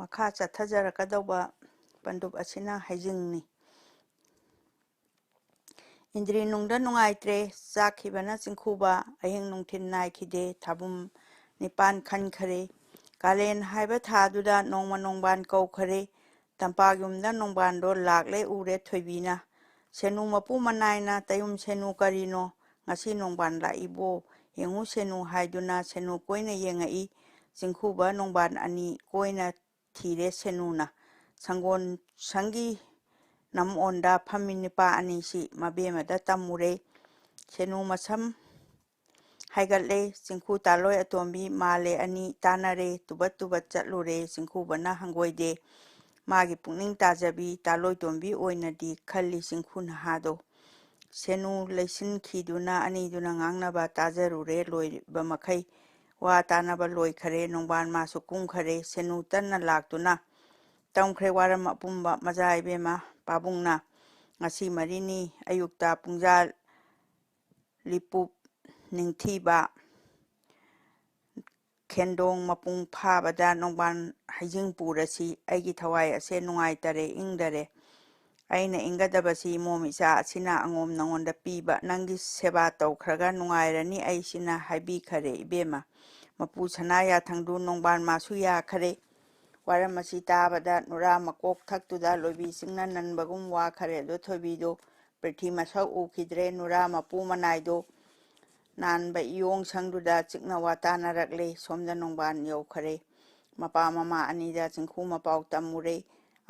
ꯃꯈꯥ ꯆꯠꯊꯖꯔꯛꯀꯗꯧꯕ ꯄꯟꯗꯨꯞ ꯑꯁꯤꯅ ꯍꯩꯖꯤꯡꯅꯤ꯫ ꯏꯟꯗ꯭ꯔꯤ ꯅꯨꯡꯗ ꯅꯨꯡꯉꯥꯏꯇ꯭ꯔꯦ ꯆꯥꯛꯈꯤꯕꯅ ꯆꯤꯡꯈꯨꯕ ꯑꯍꯤꯡ ꯅꯨꯡꯊꯤꯜ ꯅꯥꯏꯈꯤꯗꯦ ꯊꯥꯕꯨꯝ ꯅꯤꯄꯥꯟ ꯈꯟꯈꯔꯦ ꯀꯥꯂꯦꯟ ꯍꯥꯏꯕ ꯊꯥꯗꯨꯗ ꯅꯣꯡꯃ ꯅꯣꯡꯕꯥꯟ ꯀꯧꯈꯔꯦ ꯇꯝꯄꯥꯛ ꯌꯨꯝꯗ ꯅꯣꯡꯕꯥꯟꯗꯣ ꯂꯥꯛꯂꯦ ꯎꯔꯦ ꯊꯣꯏꯕꯤꯅ ꯁꯦꯅꯨ ꯃꯄꯨ ꯃꯅꯥꯏꯅ ꯇꯌꯨꯝ ꯁꯦꯅꯨ ꯀꯔꯤꯅꯣ ꯉꯁꯤ ꯅꯣꯡꯕꯥꯟ ꯂꯥꯛꯏꯕꯣ ꯌꯦꯡꯉꯨ ꯁꯦꯅꯨ ꯍꯥꯏꯗꯨꯅ ꯁꯦꯅꯨ ꯀꯣꯏꯅ ꯌꯦꯡꯉꯛꯏ ꯆꯤꯡꯈꯨꯕ ꯅꯣꯡꯕꯥꯟ ꯑꯅꯤ ꯀꯣꯏꯅ ꯊꯤꯔꯦ ꯁꯦꯅꯨꯅ ꯁꯪꯒꯣꯜ ꯁꯪꯒꯤ ꯅꯝꯑꯣꯟꯗ ꯐꯝꯃꯤ ꯅꯤꯄꯥ ꯑꯅꯤꯁꯤ ꯃꯕꯦꯝꯃꯗ ꯇꯝꯃꯨꯔꯦ ꯁꯦꯅꯨ ꯃꯁꯝ ꯍꯥꯏꯒꯠꯂꯦ ꯆꯤꯡꯈꯨ ꯇꯥꯂꯣꯏ ꯑꯇꯣꯝꯕꯤ ꯃꯥꯜꯂꯦ ꯑꯅꯤ ꯇꯥꯟꯅꯔꯦ ꯇꯨꯕꯠ ꯇꯨꯕꯠ ꯆꯠꯂꯨꯔꯦ ꯆꯤꯡꯈꯨꯕꯅ ꯍꯪꯒꯣꯏꯗꯦ ꯃꯥꯒꯤ ꯄꯨꯛꯅꯤꯡ ꯇꯥꯖꯕꯤ ꯇꯥꯂꯣꯏꯇꯣꯝꯕꯤ ꯑꯣꯏꯅꯗꯤ ꯈꯜꯂꯤ ꯆꯤꯡꯈꯨ ꯅꯍꯥꯗꯣ ꯁꯦꯅꯨ ꯂꯩꯁꯤꯟꯈꯤꯗꯨꯅ ꯑꯅꯤꯗꯨꯅ ꯉꯥꯡꯅꯕ ꯇꯥꯖꯔꯨꯔꯦ ꯂꯣꯏꯕ ꯃꯈꯩ ꯋꯥ ꯇꯥꯅꯕ ꯂꯣꯏꯈꯔꯦ ꯅꯣꯡꯕꯥꯟ ꯃꯥꯁꯨ ꯀꯨꯝꯈꯔꯦ ꯁꯦꯅꯨ ꯇꯟꯅ ꯂꯥꯛꯇꯨꯅ ꯇꯝꯈ꯭ꯔꯦ ꯋꯥꯔꯝ ꯑꯄꯨꯝꯕ ꯃꯆꯥ ꯏꯕꯦꯝꯃ ꯄꯥꯕꯨꯡꯅ ꯉꯁꯤ ꯃꯔꯤꯅꯤ ꯑꯌꯨꯛꯇ ꯄꯨꯡꯖꯥ ꯂꯤꯄꯨꯞ ꯅꯤꯡꯊꯤꯕ ꯈꯦꯟꯗꯣꯡ ꯃꯄꯨꯡ ꯐꯥꯕꯗ ꯅꯣꯡꯕꯥꯟ ꯍꯩꯖꯤꯡ ꯄꯨꯔꯁꯤ ꯑꯩꯒꯤ ꯊꯋꯥꯏ ꯑꯁꯦ ꯅꯨꯡꯉꯥꯏꯇꯔꯦ ꯏꯪꯗꯔꯦ ꯑꯩꯅ ꯏꯪꯒꯗꯕꯁꯤ ꯏꯃꯣꯝ ꯏꯆꯥ ꯑꯁꯤꯅ ꯑꯉꯣꯝ ꯅꯉꯣꯟꯗ ꯄꯤꯕ ꯅꯪꯒꯤ ꯁꯦꯕꯥ ꯇꯧꯈ꯭ꯔꯒ ꯅꯨꯡꯉꯥꯏꯔꯅꯤ ꯑꯩꯁꯤꯅ ꯍꯥꯏꯕꯤꯈꯔꯦ ꯏꯕꯦꯝꯃ ꯃꯄꯨ ꯁꯅꯥ ꯌꯥꯊꯪꯗꯨ ꯅꯣꯡꯕꯥꯟ ꯃꯥꯁꯨ ꯌꯥꯈꯔꯦ ꯋꯥꯔꯝ ꯑꯁꯤ ꯇꯥꯕꯗ ꯅꯨꯔꯥ ꯃꯀꯣꯛ ꯊꯛꯇꯨꯗ ꯂꯣꯏꯕꯤ ꯆꯤꯡꯅ ꯅꯟꯕꯒꯨꯝ ꯋꯥꯈꯔꯦ ꯑꯗꯣ ꯊꯣꯏꯕꯤꯗꯣ ꯄ꯭ꯔꯤꯊꯤ ꯃꯁꯛ ꯎꯈꯤꯗ꯭ꯔꯦ ꯅꯨꯔꯥ ꯃꯄꯨ ꯃꯅꯥꯏꯗꯣ ꯅꯥꯟꯕ ꯏꯌꯣꯡ ꯁꯪꯗꯨꯗ ꯆꯤꯛꯅ ꯋꯥꯇꯥꯅꯔꯛꯂꯦ ꯁꯣꯝꯗ ꯅꯣꯡꯕꯥꯟ ꯌꯧꯈꯔꯦ ꯃꯄꯥ ꯃꯃꯥ ꯑꯅꯤꯗ ꯆꯤꯡꯈꯨ ꯃꯄꯥꯎ ꯇꯝꯃꯨꯔꯦ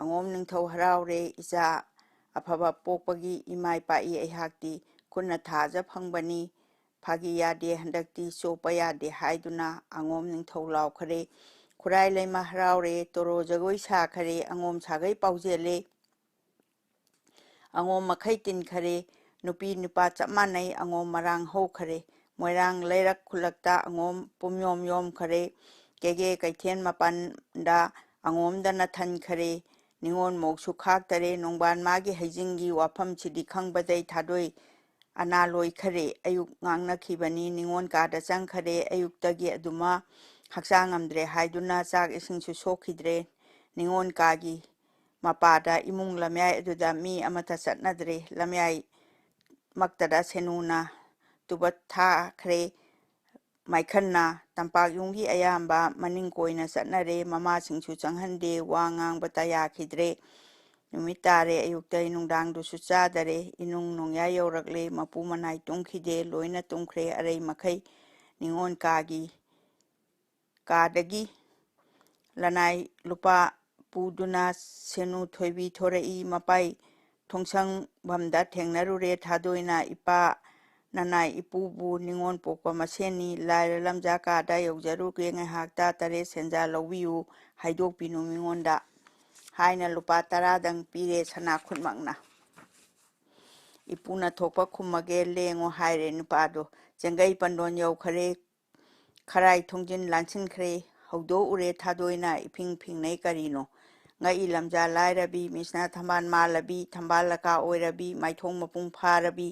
ꯑꯉꯣꯝ ꯅꯤꯡꯊꯧ ꯍꯔꯥꯎꯔꯦ ꯏꯆꯥ ꯑꯐꯕ ꯄꯣꯛꯄꯒꯤ ꯏꯃꯥꯏ ꯄꯥꯛꯏ ꯑꯩꯍꯥꯛꯇꯤ ꯈꯨꯠꯅ ꯊꯥꯖ ꯐꯪꯕꯅꯤ ꯐꯥꯒꯤ ꯌꯥꯗꯦ ꯍꯟꯗꯛꯇꯤ ꯆꯣꯞꯄ ꯌꯥꯗꯦ ꯍꯥꯏꯗꯨꯅ ꯑꯉꯣꯝ ꯅꯤꯡꯊꯧ ꯂꯥꯎꯈꯔꯦ ꯈꯨꯔꯥꯏ ꯂꯩꯃ ꯍꯔꯥꯎꯔꯦ ꯇꯣꯔꯣ ꯖꯒꯣꯏ ꯁꯥꯈꯔꯦ ꯑꯉꯣꯝ ꯁꯥꯒꯩ ꯄꯥꯎꯖꯦꯜꯂꯦ ꯑꯉꯣꯝ ꯃꯈꯩ ꯇꯤꯟꯈꯔꯦ ꯅꯨꯄꯤ ꯅꯨꯄꯥ ꯆꯞ ꯃꯥꯟꯅꯩ ꯑꯉꯣꯝ ꯃꯔꯥꯡ ꯍꯧꯈꯔꯦ ꯃꯣꯏꯔꯥꯡ ꯂꯩꯔꯛ ꯈꯨꯜꯂꯛꯇ ꯑꯉꯣꯝ ꯄꯨꯝꯌꯣꯝ ꯌꯣꯝꯈꯔꯦ ꯀꯦꯒꯦ ꯀꯩꯊꯦꯜ ꯃꯄꯥꯟꯗ ꯑꯉꯣꯝꯗꯅ ꯊꯟꯈꯔꯦ ꯅꯤꯉꯣꯟ ꯃꯣꯛꯁꯨ ꯈꯥꯛꯇꯔꯦ ꯅꯣꯡꯕꯥꯟ ꯃꯥꯒꯤ ꯍꯩꯖꯤꯡꯒꯤ ꯋꯥꯐꯝꯁꯤꯗꯤ ꯈꯪꯕꯗꯩ ꯊꯥꯗꯣꯏ ꯑꯅꯥ ꯂꯣꯏꯈꯔꯦ ꯑꯌꯨꯛ ꯉꯥꯡꯅꯈꯤꯕꯅꯤ ꯅꯤꯉꯣꯟ ꯀꯥꯗ ꯆꯪꯈꯔꯦ ꯑꯌꯨꯛꯇꯒꯤ ꯑꯗꯨꯃ ꯍꯛꯆꯥꯡ ꯉꯝꯗ꯭ꯔꯦ ꯍꯥꯏꯗꯨꯅ ꯆꯥꯛ ꯏꯁꯤꯡꯁꯨ ꯁꯣꯛꯈꯤꯗ꯭ꯔꯦ ꯅꯤꯉꯣꯟ ꯀꯥꯒꯤ ꯃꯄꯥꯗ ꯏꯃꯨꯡ ꯂꯝꯌꯥꯏ ꯑꯗꯨꯗ ꯃꯤ ꯑꯃꯠꯇ ꯆꯠꯅꯗ꯭ꯔꯦ ꯂꯝꯌꯥꯏ ꯃꯛꯇꯗ ꯁꯦꯅꯨꯅ ꯇꯨꯕꯠ ꯊꯥꯈ꯭ꯔꯦ ꯃꯥꯏꯈꯟꯅ ꯇꯝꯄꯥꯛ ꯌꯨꯝꯒꯤ ꯑꯌꯥꯝꯕ ꯃꯅꯤꯡ ꯀꯣꯏꯅ ꯆꯠꯅꯔꯦ ꯃꯃꯥꯁꯤꯡꯁꯨ ꯆꯪꯍꯟꯗꯦ ꯋꯥ ꯉꯥꯡꯕꯇ ꯌꯥꯈꯤꯗ꯭ꯔꯦ ꯅꯨꯃꯤꯠ ꯇꯥꯔꯦ ꯑꯌꯨꯛꯇꯩ ꯅꯨꯡꯗꯥꯡꯗꯨꯁꯨ ꯆꯥꯗꯔꯦ ꯏꯅꯨꯡ ꯅꯣꯡꯌꯥ ꯌꯧꯔꯛꯂꯦ ꯃꯄꯨ ꯃꯅꯥꯏ ꯇꯨꯝꯈꯤꯗꯦ ꯂꯣꯏꯅ ꯇꯨꯝꯈ꯭ꯔꯦ ꯑꯔꯩ ꯃꯈꯩ ꯅꯤꯉꯣꯟ ꯀꯥꯗꯒꯤ ꯂꯅꯥꯏ ꯂꯨꯄꯥ ꯄꯨꯗꯨꯅ ꯁꯦꯅꯨ ꯊꯣꯏꯕꯤ ꯊꯣꯔꯛꯏ ꯃꯄꯥꯏ ꯊꯣꯡꯁꯪꯐꯝꯗ ꯊꯦꯡꯅꯔꯨꯔꯦ ꯊꯥꯗꯣꯏꯅ ꯏꯄꯥ ꯅꯅꯥꯏ ꯏꯄꯨꯕꯨ ꯅꯤꯉꯣꯟ ꯄꯣꯛꯄ ꯃꯁꯦꯟꯅꯤ ꯂꯥꯏꯔ ꯂꯝꯖꯥ ꯀꯥꯗ ꯌꯧꯖꯔꯨꯒꯦ ꯉꯥꯏꯍꯥꯛꯇ ꯇꯔꯦꯠ ꯁꯦꯟꯖꯥ ꯂꯧꯕꯤꯌꯨ ꯍꯥꯏꯗꯣꯛꯄꯤꯅꯨ ꯃꯤꯉꯣꯟꯗ ꯍꯥꯏꯅ ꯂꯨꯄꯥ 10ꯗꯪ ꯄꯤꯔꯦ ꯁꯅꯥ ꯈꯨꯠꯃꯛꯅ ꯏꯄꯨꯅ ꯊꯣꯛꯄ ꯈꯨꯝꯃꯒꯦ ꯂꯦꯡꯉꯣ ꯍꯥꯏꯔꯦ ꯅꯨꯄꯥꯗꯣ ꯆꯦꯡꯒꯩ ꯄꯟꯗꯣꯟ ꯌꯧꯈꯔꯦ ꯈꯔꯥꯏ ꯊꯣꯡꯖꯤꯟ ꯂꯥꯟꯁꯤꯟꯈ꯭ꯔꯦ ꯍꯧꯗꯣꯛꯎꯔꯦ ꯊꯥꯗꯣꯏꯅ ꯏꯐꯤꯡ ꯐꯤꯡꯅꯩ ꯀꯔꯤꯅꯣ ꯉꯛꯏ ꯂꯝꯖꯥ ꯂꯥꯏꯔꯕꯤ ꯃꯤꯁꯅ ꯊꯝꯕꯥꯜ ꯃꯥꯜꯂꯕꯤ ꯊꯝꯕꯥꯜ ꯂꯀꯥ ꯑꯣꯏꯔꯕꯤ ꯃꯥꯏꯊꯣꯡ ꯃꯄꯨꯡ ꯐꯥꯔꯕꯤ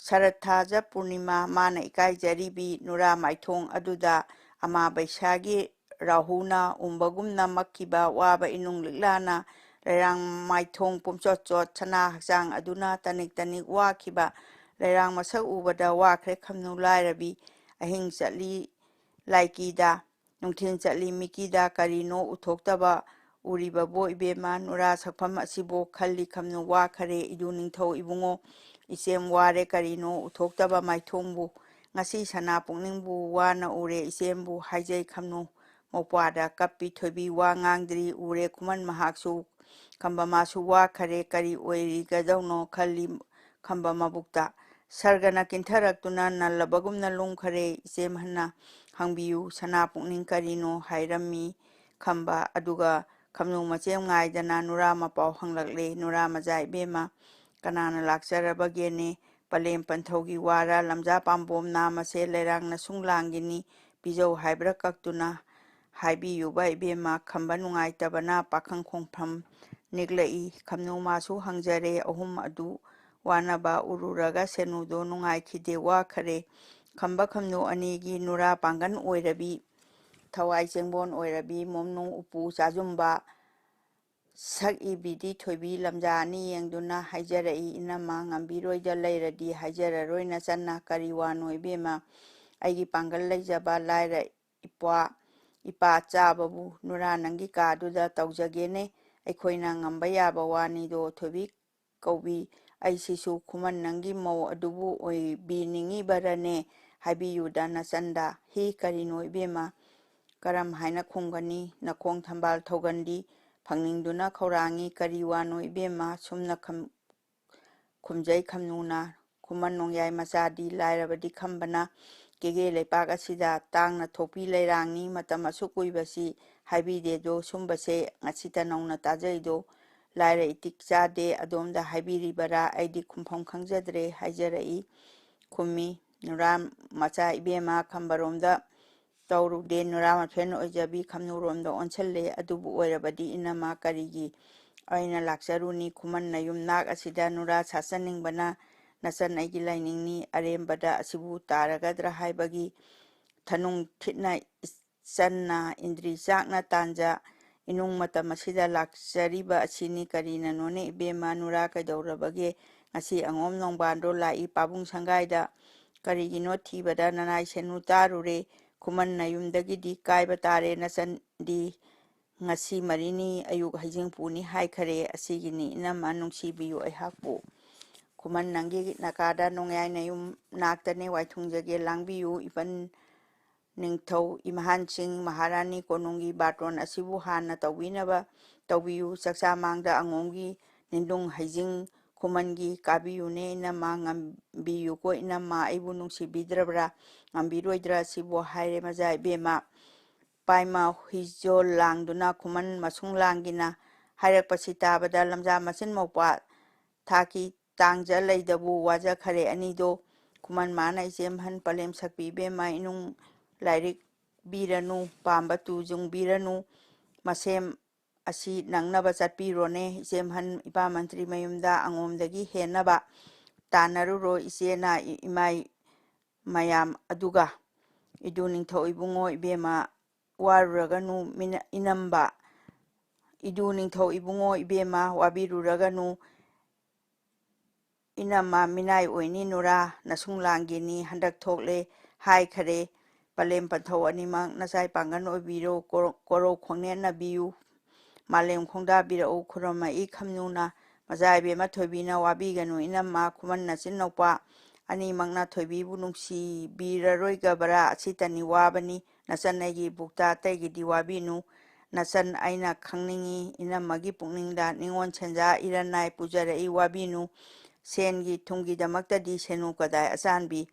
ꯁꯔꯠ ꯊꯥꯖ ꯄꯨꯔꯅꯤꯃꯥ ꯃꯥꯅ ꯏꯀꯥꯏꯖꯔꯤꯕꯤ ꯅꯨꯔꯥ ꯃꯥꯏꯊꯣꯡ ꯑꯗꯨꯗ ꯑꯃꯥ ꯕꯩꯁꯥꯒꯤ ꯔꯥꯍꯨꯅ ꯎꯝꯕꯒꯨꯝꯅ ꯃꯛꯈꯤꯕ ꯋꯥꯕ ꯏꯅꯨꯡ ꯂꯤꯛꯂꯥꯅ ꯂꯩꯔꯥꯡ ꯃꯥꯏꯊꯣꯡ ꯄꯨꯝꯆꯣꯠ ꯆꯣꯠ ꯁꯅꯥ ꯍꯛꯆꯥꯡ ꯑꯗꯨꯅ ꯇꯅꯤꯛ ꯇꯅꯤꯛ ꯋꯥꯈꯤꯕ ꯂꯩꯔꯥꯡ ꯃꯁꯛ ꯎꯕꯗ ꯋꯥꯈ꯭ꯔꯦ ꯈꯝꯅꯨ ꯂꯥꯏꯔꯕꯤ ꯑꯍꯤꯡ ꯆꯠꯂꯤ ꯂꯥꯏꯀꯤꯗ ꯅꯨꯡꯊꯤꯜ ꯆꯠꯂꯤ ꯃꯤꯀꯤꯗ ꯀꯔꯤꯅꯣ ꯎꯊꯣꯛꯇꯕ ꯎꯔꯤꯕꯕꯣ ꯏꯕꯦꯝꯃ ꯅꯨꯔꯥ ꯁꯛꯐꯝ ꯑꯁꯤꯕꯨ ꯈꯜꯂꯤ ꯈꯝꯅꯨ ꯋꯥꯈꯔꯦ ꯏꯗꯨ ꯅꯤꯡꯊꯧ ꯏꯕꯨꯡꯉꯣ ꯏꯆꯦꯝ ꯋꯥꯔꯦ ꯀꯔꯤꯅꯣ ꯎꯊꯣꯛꯇꯕ ꯃꯥꯏꯊꯣꯡꯕꯨ ꯉꯁꯤ ꯁꯅꯥ ꯄꯨꯛꯅꯤꯡꯕꯨ ꯋꯥꯅ ꯎꯔꯦ ꯏꯆꯦꯝꯕꯨ ꯍꯥꯏꯖꯩ ꯈꯝꯅꯨ ꯃꯧꯄ꯭ꯋꯥꯗ ꯀꯞꯄꯤ ꯊꯣꯏꯕꯤ ꯋꯥ ꯉꯥꯡꯗ꯭ꯔꯤ ꯎꯔꯦ ꯈꯨꯃꯟ ꯃꯍꯥꯛꯁꯨ ꯈꯝꯕ ꯃꯥꯁꯨ ꯋꯥꯈꯔꯦ ꯀꯔꯤ ꯑꯣꯏꯔꯤꯒꯗꯧꯅꯣ ꯈꯜꯂꯤ ꯈꯝꯕ ꯃꯕꯨꯛꯇ ꯁꯔꯒꯅ ꯀꯤꯟꯊꯔꯛꯇꯨꯅ ꯅꯜꯂꯕꯒꯨꯝꯅ ꯂꯨꯝꯈꯔꯦ ꯏꯆꯦꯝꯍꯟꯅ ꯍꯪꯕꯤꯌꯨ ꯁꯅꯥ ꯄꯨꯛꯅꯤꯡ ꯀꯔꯤꯅꯣ ꯍꯥꯏꯔꯝꯃꯤ ꯈꯝꯕ ꯑꯗꯨꯒ ꯈꯝꯅꯨ ꯃꯆꯦꯝ ꯉꯥꯏꯗꯅ ꯅꯨꯔꯥ ꯃꯄꯥꯎ ꯍꯪꯂꯛꯂꯦ ꯅꯨꯔꯥ ꯃꯆꯥ ꯏꯕꯦꯝꯃ ꯀꯅꯥꯅ ꯂꯥꯛꯆꯔꯕꯒꯦꯅꯦ ꯄꯂꯦꯝ ꯄꯟꯊꯧꯒꯤ ꯋꯥꯔ ꯂꯝꯖꯥ ꯄꯥꯝꯕꯣꯝ ꯅꯥꯃꯁꯦ ꯂꯩꯔꯥꯡ ꯅꯁꯨꯡ ꯂꯥꯡꯒꯤꯅꯤ ꯄꯤꯖꯧ ꯍꯥꯏꯕ꯭ꯔꯥ ꯀꯛꯇꯨꯅ ꯍꯥꯏꯕꯤꯌꯨꯕ ꯏꯕꯦꯝꯃ ꯈꯝꯕ ꯅꯨꯡꯉꯥꯏꯇꯕꯅ ꯄꯥꯈꯪ ꯈꯣꯡꯐꯝ ꯅꯤꯛꯂꯛꯏ ꯈꯝꯅꯨ ꯃꯥꯁꯨ ꯍꯪꯖꯔꯦ ꯑꯍꯨꯝ ꯑꯗꯨ ꯋꯥꯅꯕ ꯎꯔꯨꯔꯒ ꯁꯦꯅꯨꯗꯣ ꯅꯨꯡꯉꯥꯏꯈꯤꯗꯦ ꯋꯥꯈꯔꯦ ꯈꯝꯕ ꯈꯝꯅꯨ ꯑꯅꯤꯒꯤ ꯅꯨꯔꯥ ꯄꯥꯡꯒꯟ ꯑꯣꯏꯔꯕꯤ ꯊꯋꯥꯏ ꯆꯦꯡꯕꯣꯟ ꯑꯣꯏꯔꯕꯤ ꯃꯣꯝꯅꯨꯡ ꯎꯄꯨ ꯆꯥꯖꯨꯝꯕ ꯁꯛꯏꯕꯤꯗꯤ ꯊꯣꯏꯕꯤ ꯂꯝꯖꯥ ꯑꯅꯤ ꯌꯦꯡꯗꯨꯅ ꯍꯥꯏꯖꯔꯛꯏ ꯏꯅꯝꯃ ꯉꯝꯕꯤꯔꯣꯏꯗ ꯂꯩꯔꯗꯤ ꯍꯥꯏꯖꯔꯔꯣꯏ ꯅꯆꯟꯅ ꯀꯔꯤ ꯋꯥꯅꯣ ꯏꯕꯦꯝꯃ ꯑꯩꯒꯤ ꯄꯥꯡꯒꯜ ꯂꯩꯖꯕ ꯂꯥꯏꯔ ꯏꯄꯥ ꯆꯥꯕꯕꯨ ꯅꯨꯔꯥ ꯅꯪꯒꯤ ꯀꯥꯗꯨꯗ ꯇꯧꯖꯒꯦꯅꯦ ꯑꯩꯈꯣꯏꯅ ꯉꯝꯕ ꯌꯥꯕ ꯋꯥꯅꯤꯗꯣ ꯊꯣꯏꯕꯤ ꯀꯧꯕꯤ ꯑꯩꯁꯤꯁꯨ ꯈꯨꯃꯟ ꯅꯪꯒꯤ ꯃꯧ ꯑꯗꯨꯕꯨ ꯑꯣꯏꯕꯤꯅꯤꯡꯉꯤꯕꯔꯅꯦ ꯍꯥꯏꯕꯤꯌꯨꯗ ꯅꯆꯟꯗ ꯍꯤ ꯀꯔꯤꯅꯣ ꯏꯕꯦꯝꯃ ꯀꯔꯝ ꯍꯥꯏꯅ ꯈꯨꯝꯒꯅꯤ ꯅꯈꯣꯡ ꯊꯝꯕꯥꯜ ꯊꯧꯒꯟꯗꯤ ꯐꯪꯅꯤꯡꯗꯨꯅ ꯈꯧꯔꯥꯡꯉꯤ ꯀꯔꯤ ꯋꯥꯅꯣ ꯏꯕꯦꯝꯃ ꯁꯨꯝꯅ ꯈꯨꯝꯖꯩ ꯈꯝꯅꯨꯅ ꯈꯨꯃꯟ ꯅꯣꯡꯌꯥꯏ ꯃꯆꯥꯗꯤ ꯂꯥꯏꯔꯕꯗꯤ ꯈꯝꯕꯅ ꯀꯦꯒꯦ ꯂꯩꯄꯥꯛ ꯑꯁꯤꯗ ꯇꯥꯡꯅ ꯊꯣꯛꯄꯤ ꯂꯩꯔꯥꯡꯅꯤ ꯃꯇꯝ ꯑꯁꯨꯛ ꯀꯨꯏꯕꯁꯤ ꯍꯥꯏꯕꯤꯗꯦꯗꯣ ꯁꯨꯝꯕꯁꯦ ꯉꯁꯤꯇ ꯅꯧꯅ ꯇꯥꯖꯩꯗꯣ ꯂꯥꯏꯔ ꯏꯇꯤꯛ ꯆꯥꯗꯦ ꯑꯗꯣꯝꯗ ꯍꯥꯏꯕꯤꯔꯤꯕꯔꯥ ꯑꯩꯗꯤ ꯈꯨꯝꯐꯝ ꯈꯪꯖꯗ꯭ꯔꯦ ꯍꯥꯏꯖꯔꯛꯏ ꯈꯨꯝꯃꯤ ꯅꯨꯔꯥ ꯃꯆꯥ ꯏꯕꯦꯝꯃ ꯈꯝꯕꯔꯣꯝꯗ ꯇꯧꯔꯨꯗꯦ ꯅꯨꯔꯥ ꯃꯐꯦꯟ ꯑꯣꯏꯖꯕꯤ ꯈꯝꯅꯨꯔꯣꯝꯗ ꯑꯣꯟꯁꯤꯜꯂꯦ ꯑꯗꯨꯕꯨ ꯑꯣꯏꯔꯕꯗꯤ ꯏꯅꯝꯃ ꯀꯔꯤꯒꯤ ꯑꯩꯅ ꯂꯥꯛꯆꯔꯨꯅꯤ ꯈꯨꯃꯟ ꯅꯌꯨꯝ ꯅꯥꯛ ꯑꯁꯤꯗ ꯅꯨꯔꯥ ꯁꯥꯆꯟꯅꯤꯡꯕꯅ ꯅꯆꯟ ꯑꯩꯒꯤ ꯂꯥꯏꯅꯤꯡꯅꯤ ꯑꯔꯦꯝꯕꯗ ꯑꯁꯤꯕꯨ ꯇꯥꯔꯒꯗ꯭ꯔꯥ ꯍꯥꯏꯕꯒꯤ ꯊꯅꯨꯡ ꯊꯤꯠꯅ ꯏꯆꯟꯅ ꯏꯟꯗ꯭ꯔꯤ ꯆꯥꯛꯅ ꯇꯥꯟꯖ ꯏꯅꯨꯡ ꯃꯇꯝ ꯑꯁꯤꯗ ꯂꯥꯛꯆꯔꯤꯕ ꯑꯁꯤꯅꯤ ꯀꯔꯤꯅꯅꯣꯅꯦ ꯏꯕꯦꯝꯃ ꯅꯨꯔꯥ ꯀꯩꯗꯧꯔꯕꯒꯦ ꯉꯁꯤ ꯑꯉꯣꯝ ꯅꯣꯡꯕꯥꯟꯗꯣ ꯂꯥꯛꯏ ꯄꯥꯕꯨꯡ ꯁꯪꯒꯥꯏꯗ ꯀꯔꯤꯒꯤꯅꯣ ꯊꯤꯕꯗ ꯅꯅꯥꯏ ꯁꯦꯅꯨ ꯇꯥꯔꯨꯔꯦ ꯈꯨꯃꯟ ꯅꯌꯨꯝꯗꯒꯤꯗꯤ ꯀꯥꯏꯕ ꯇꯥꯔꯦ ꯅꯆꯟꯗꯤ ꯉꯁꯤ ꯃꯔꯤꯅꯤ ꯑꯌꯨꯛ ꯍꯩꯖꯤꯡꯄꯨꯅꯤ ꯍꯥꯏꯈꯔꯦ ꯑꯁꯤꯒꯤꯅꯤꯏꯅꯝꯃ ꯅꯨꯡꯁꯤꯕꯤꯌꯨ ꯑꯩꯍꯥꯛꯄꯨ ꯈꯨꯃꯟ ꯅꯪꯒꯤ ꯅꯀꯥꯗ ꯅꯣꯡꯌꯥꯏ ꯅꯌꯨꯝ ꯅꯥꯛꯇꯅꯦ ꯋꯥꯏꯊꯨꯡꯖꯒꯦ ꯂꯥꯡꯕꯤꯌꯨ ꯏꯄꯟ ꯅꯤꯡꯊꯧ ꯏꯃꯥꯍꯥꯟꯁꯤꯡ ꯃꯍꯥꯔꯥꯅꯤ ꯀꯣꯅꯨꯡꯒꯤ ꯕꯥꯇꯣꯟ ꯑꯁꯤꯕꯨ ꯍꯥꯟꯅ ꯇꯧꯕꯤꯌꯨ ꯆꯥꯛꯆꯥ ꯃꯥꯡꯗ ꯑꯉꯣꯝꯒꯤ ꯅꯤꯡꯗꯨꯡ ꯍꯩꯖꯤꯡ ꯈꯨꯃꯟꯒꯤ ꯀꯥꯕꯤꯌꯨꯅꯦ ꯏꯅꯝꯃ ꯉꯝꯕꯤꯌꯨꯀꯣ ꯏꯅꯝꯃ ꯑꯩꯕꯨ ꯅꯨꯡꯁꯤꯕꯤꯗ꯭ꯔꯕ꯭ꯔꯥ ꯉꯝꯕꯤꯔꯣꯏꯗ꯭ꯔꯥ ꯁꯤꯕꯨ ꯍꯥꯏꯔꯦ ꯃꯖꯥ ꯏꯕꯦꯝꯃ ꯄꯥꯏꯃ ꯍꯨꯏꯖꯣꯜ ꯂꯥꯡꯗꯨꯅ ꯈꯨꯃꯟ ꯃꯁꯨꯡ ꯂꯥꯡꯒꯤꯅ ꯍꯥꯏꯔꯛꯄꯁꯤ ꯇꯥꯕꯗ ꯂꯝꯖꯥ ꯃꯆꯤꯟ ꯃꯧꯄꯥ ꯊꯥꯀꯤ ꯇꯥꯡꯖ ꯂꯩꯗꯕꯨ ꯋꯥꯖꯈꯔꯦ ꯑꯅꯤꯗꯣ ꯈꯨꯃꯟ ꯃꯥꯅ ꯏꯆꯦꯝꯍꯟ ꯄꯂꯦꯝ ꯁꯛꯄꯤ ꯏꯕꯦꯝꯃ ꯏꯅꯨꯡ ꯂꯥꯏꯔꯤꯛ ꯕꯤꯔꯅꯨ ꯄꯥꯝꯕ ꯇꯨꯖꯨꯡꯕꯤꯔꯅꯨ ꯃꯁꯦꯝ ꯑꯁꯤ ꯅꯪꯅꯕ ꯆꯠꯄꯤꯔꯣꯅꯦ ꯏꯆꯦꯝꯍꯟ ꯏꯄꯥ ꯃꯟꯇ꯭ꯔꯤ ꯃꯌꯨꯝꯗ ꯑꯉꯣꯝꯗꯒꯤ ꯍꯦꯟꯅꯕ ꯇꯥꯟꯅꯔꯨꯔꯣ ꯏꯆꯦꯅ ꯏꯃꯥꯏ ꯃꯌꯥꯝ ꯑꯗꯨꯒ 이두 ꯅꯤꯡꯊꯧ 이붕ꯉꯣ 이베마 와루라가누 이남바 이두 ꯅꯤꯡꯊꯧ 이붕ꯉꯣ 이베마 와비루라가누 이남마 미나이 오이니 누라 나숭랑기니 한dak ꯊꯣꯛꯂꯦ 하이ꯈꯔꯦ ꯄꯂꯦꯝ ꯄꯟꯊꯧ ꯑꯅꯤꯃꯛ ꯅꯆꯥꯏ ꯄꯥꯡꯒꯟ ꯑꯣꯏꯕꯤꯔꯣ ꯀꯣꯔꯧ ꯈꯣꯡꯅꯦꯠꯅꯕꯤꯌꯨ ꯃꯥꯂꯦꯝ ꯈꯣꯡꯗꯥꯕꯤꯔꯛꯎ ꯈꯨꯔꯨꯝꯃꯛꯏ ꯈꯝꯅꯨꯅ ꯃꯆꯥ ꯏꯕꯦꯝꯃ ꯊꯣꯏꯕꯤꯅ ꯋꯥꯕꯤꯒꯅꯨ ꯏꯅꯝꯃ ꯈꯨꯃꯟ ꯅꯆꯤꯟ ꯅꯧꯄꯥ ꯑꯅꯤꯃꯛꯅ ꯊꯣꯏꯕꯤꯕꯨ ꯅꯨꯡꯁꯤꯕꯤꯔꯔꯣꯏꯒꯕꯔꯥ ꯑꯁꯤꯇꯅꯤ ꯋꯥꯕꯅꯤ ꯅꯆꯟ ꯑꯩꯒꯤ ꯏꯕꯨꯛꯇ ꯑꯇꯩꯒꯤꯗꯤ ꯋꯥꯕꯤꯅꯨ ꯅꯆꯟ ꯑꯩꯅ ꯈꯪꯅꯤꯡꯉꯤ ꯏꯅꯝꯃꯒꯤ ꯄꯨꯛꯅꯤꯡꯗ ꯅꯤꯉꯣꯜ ꯁꯦꯟꯖꯥ ꯏꯔꯟꯅꯥꯏ ꯄꯨꯖꯔꯛꯏ ꯋꯥꯕꯤꯅꯨ ꯁꯦꯟꯒꯤ ꯊꯨꯝꯒꯤꯗꯃꯛꯇꯗꯤ ꯁꯦꯅꯨ ꯀꯗꯥꯏ ꯑꯆꯥꯟꯕꯤ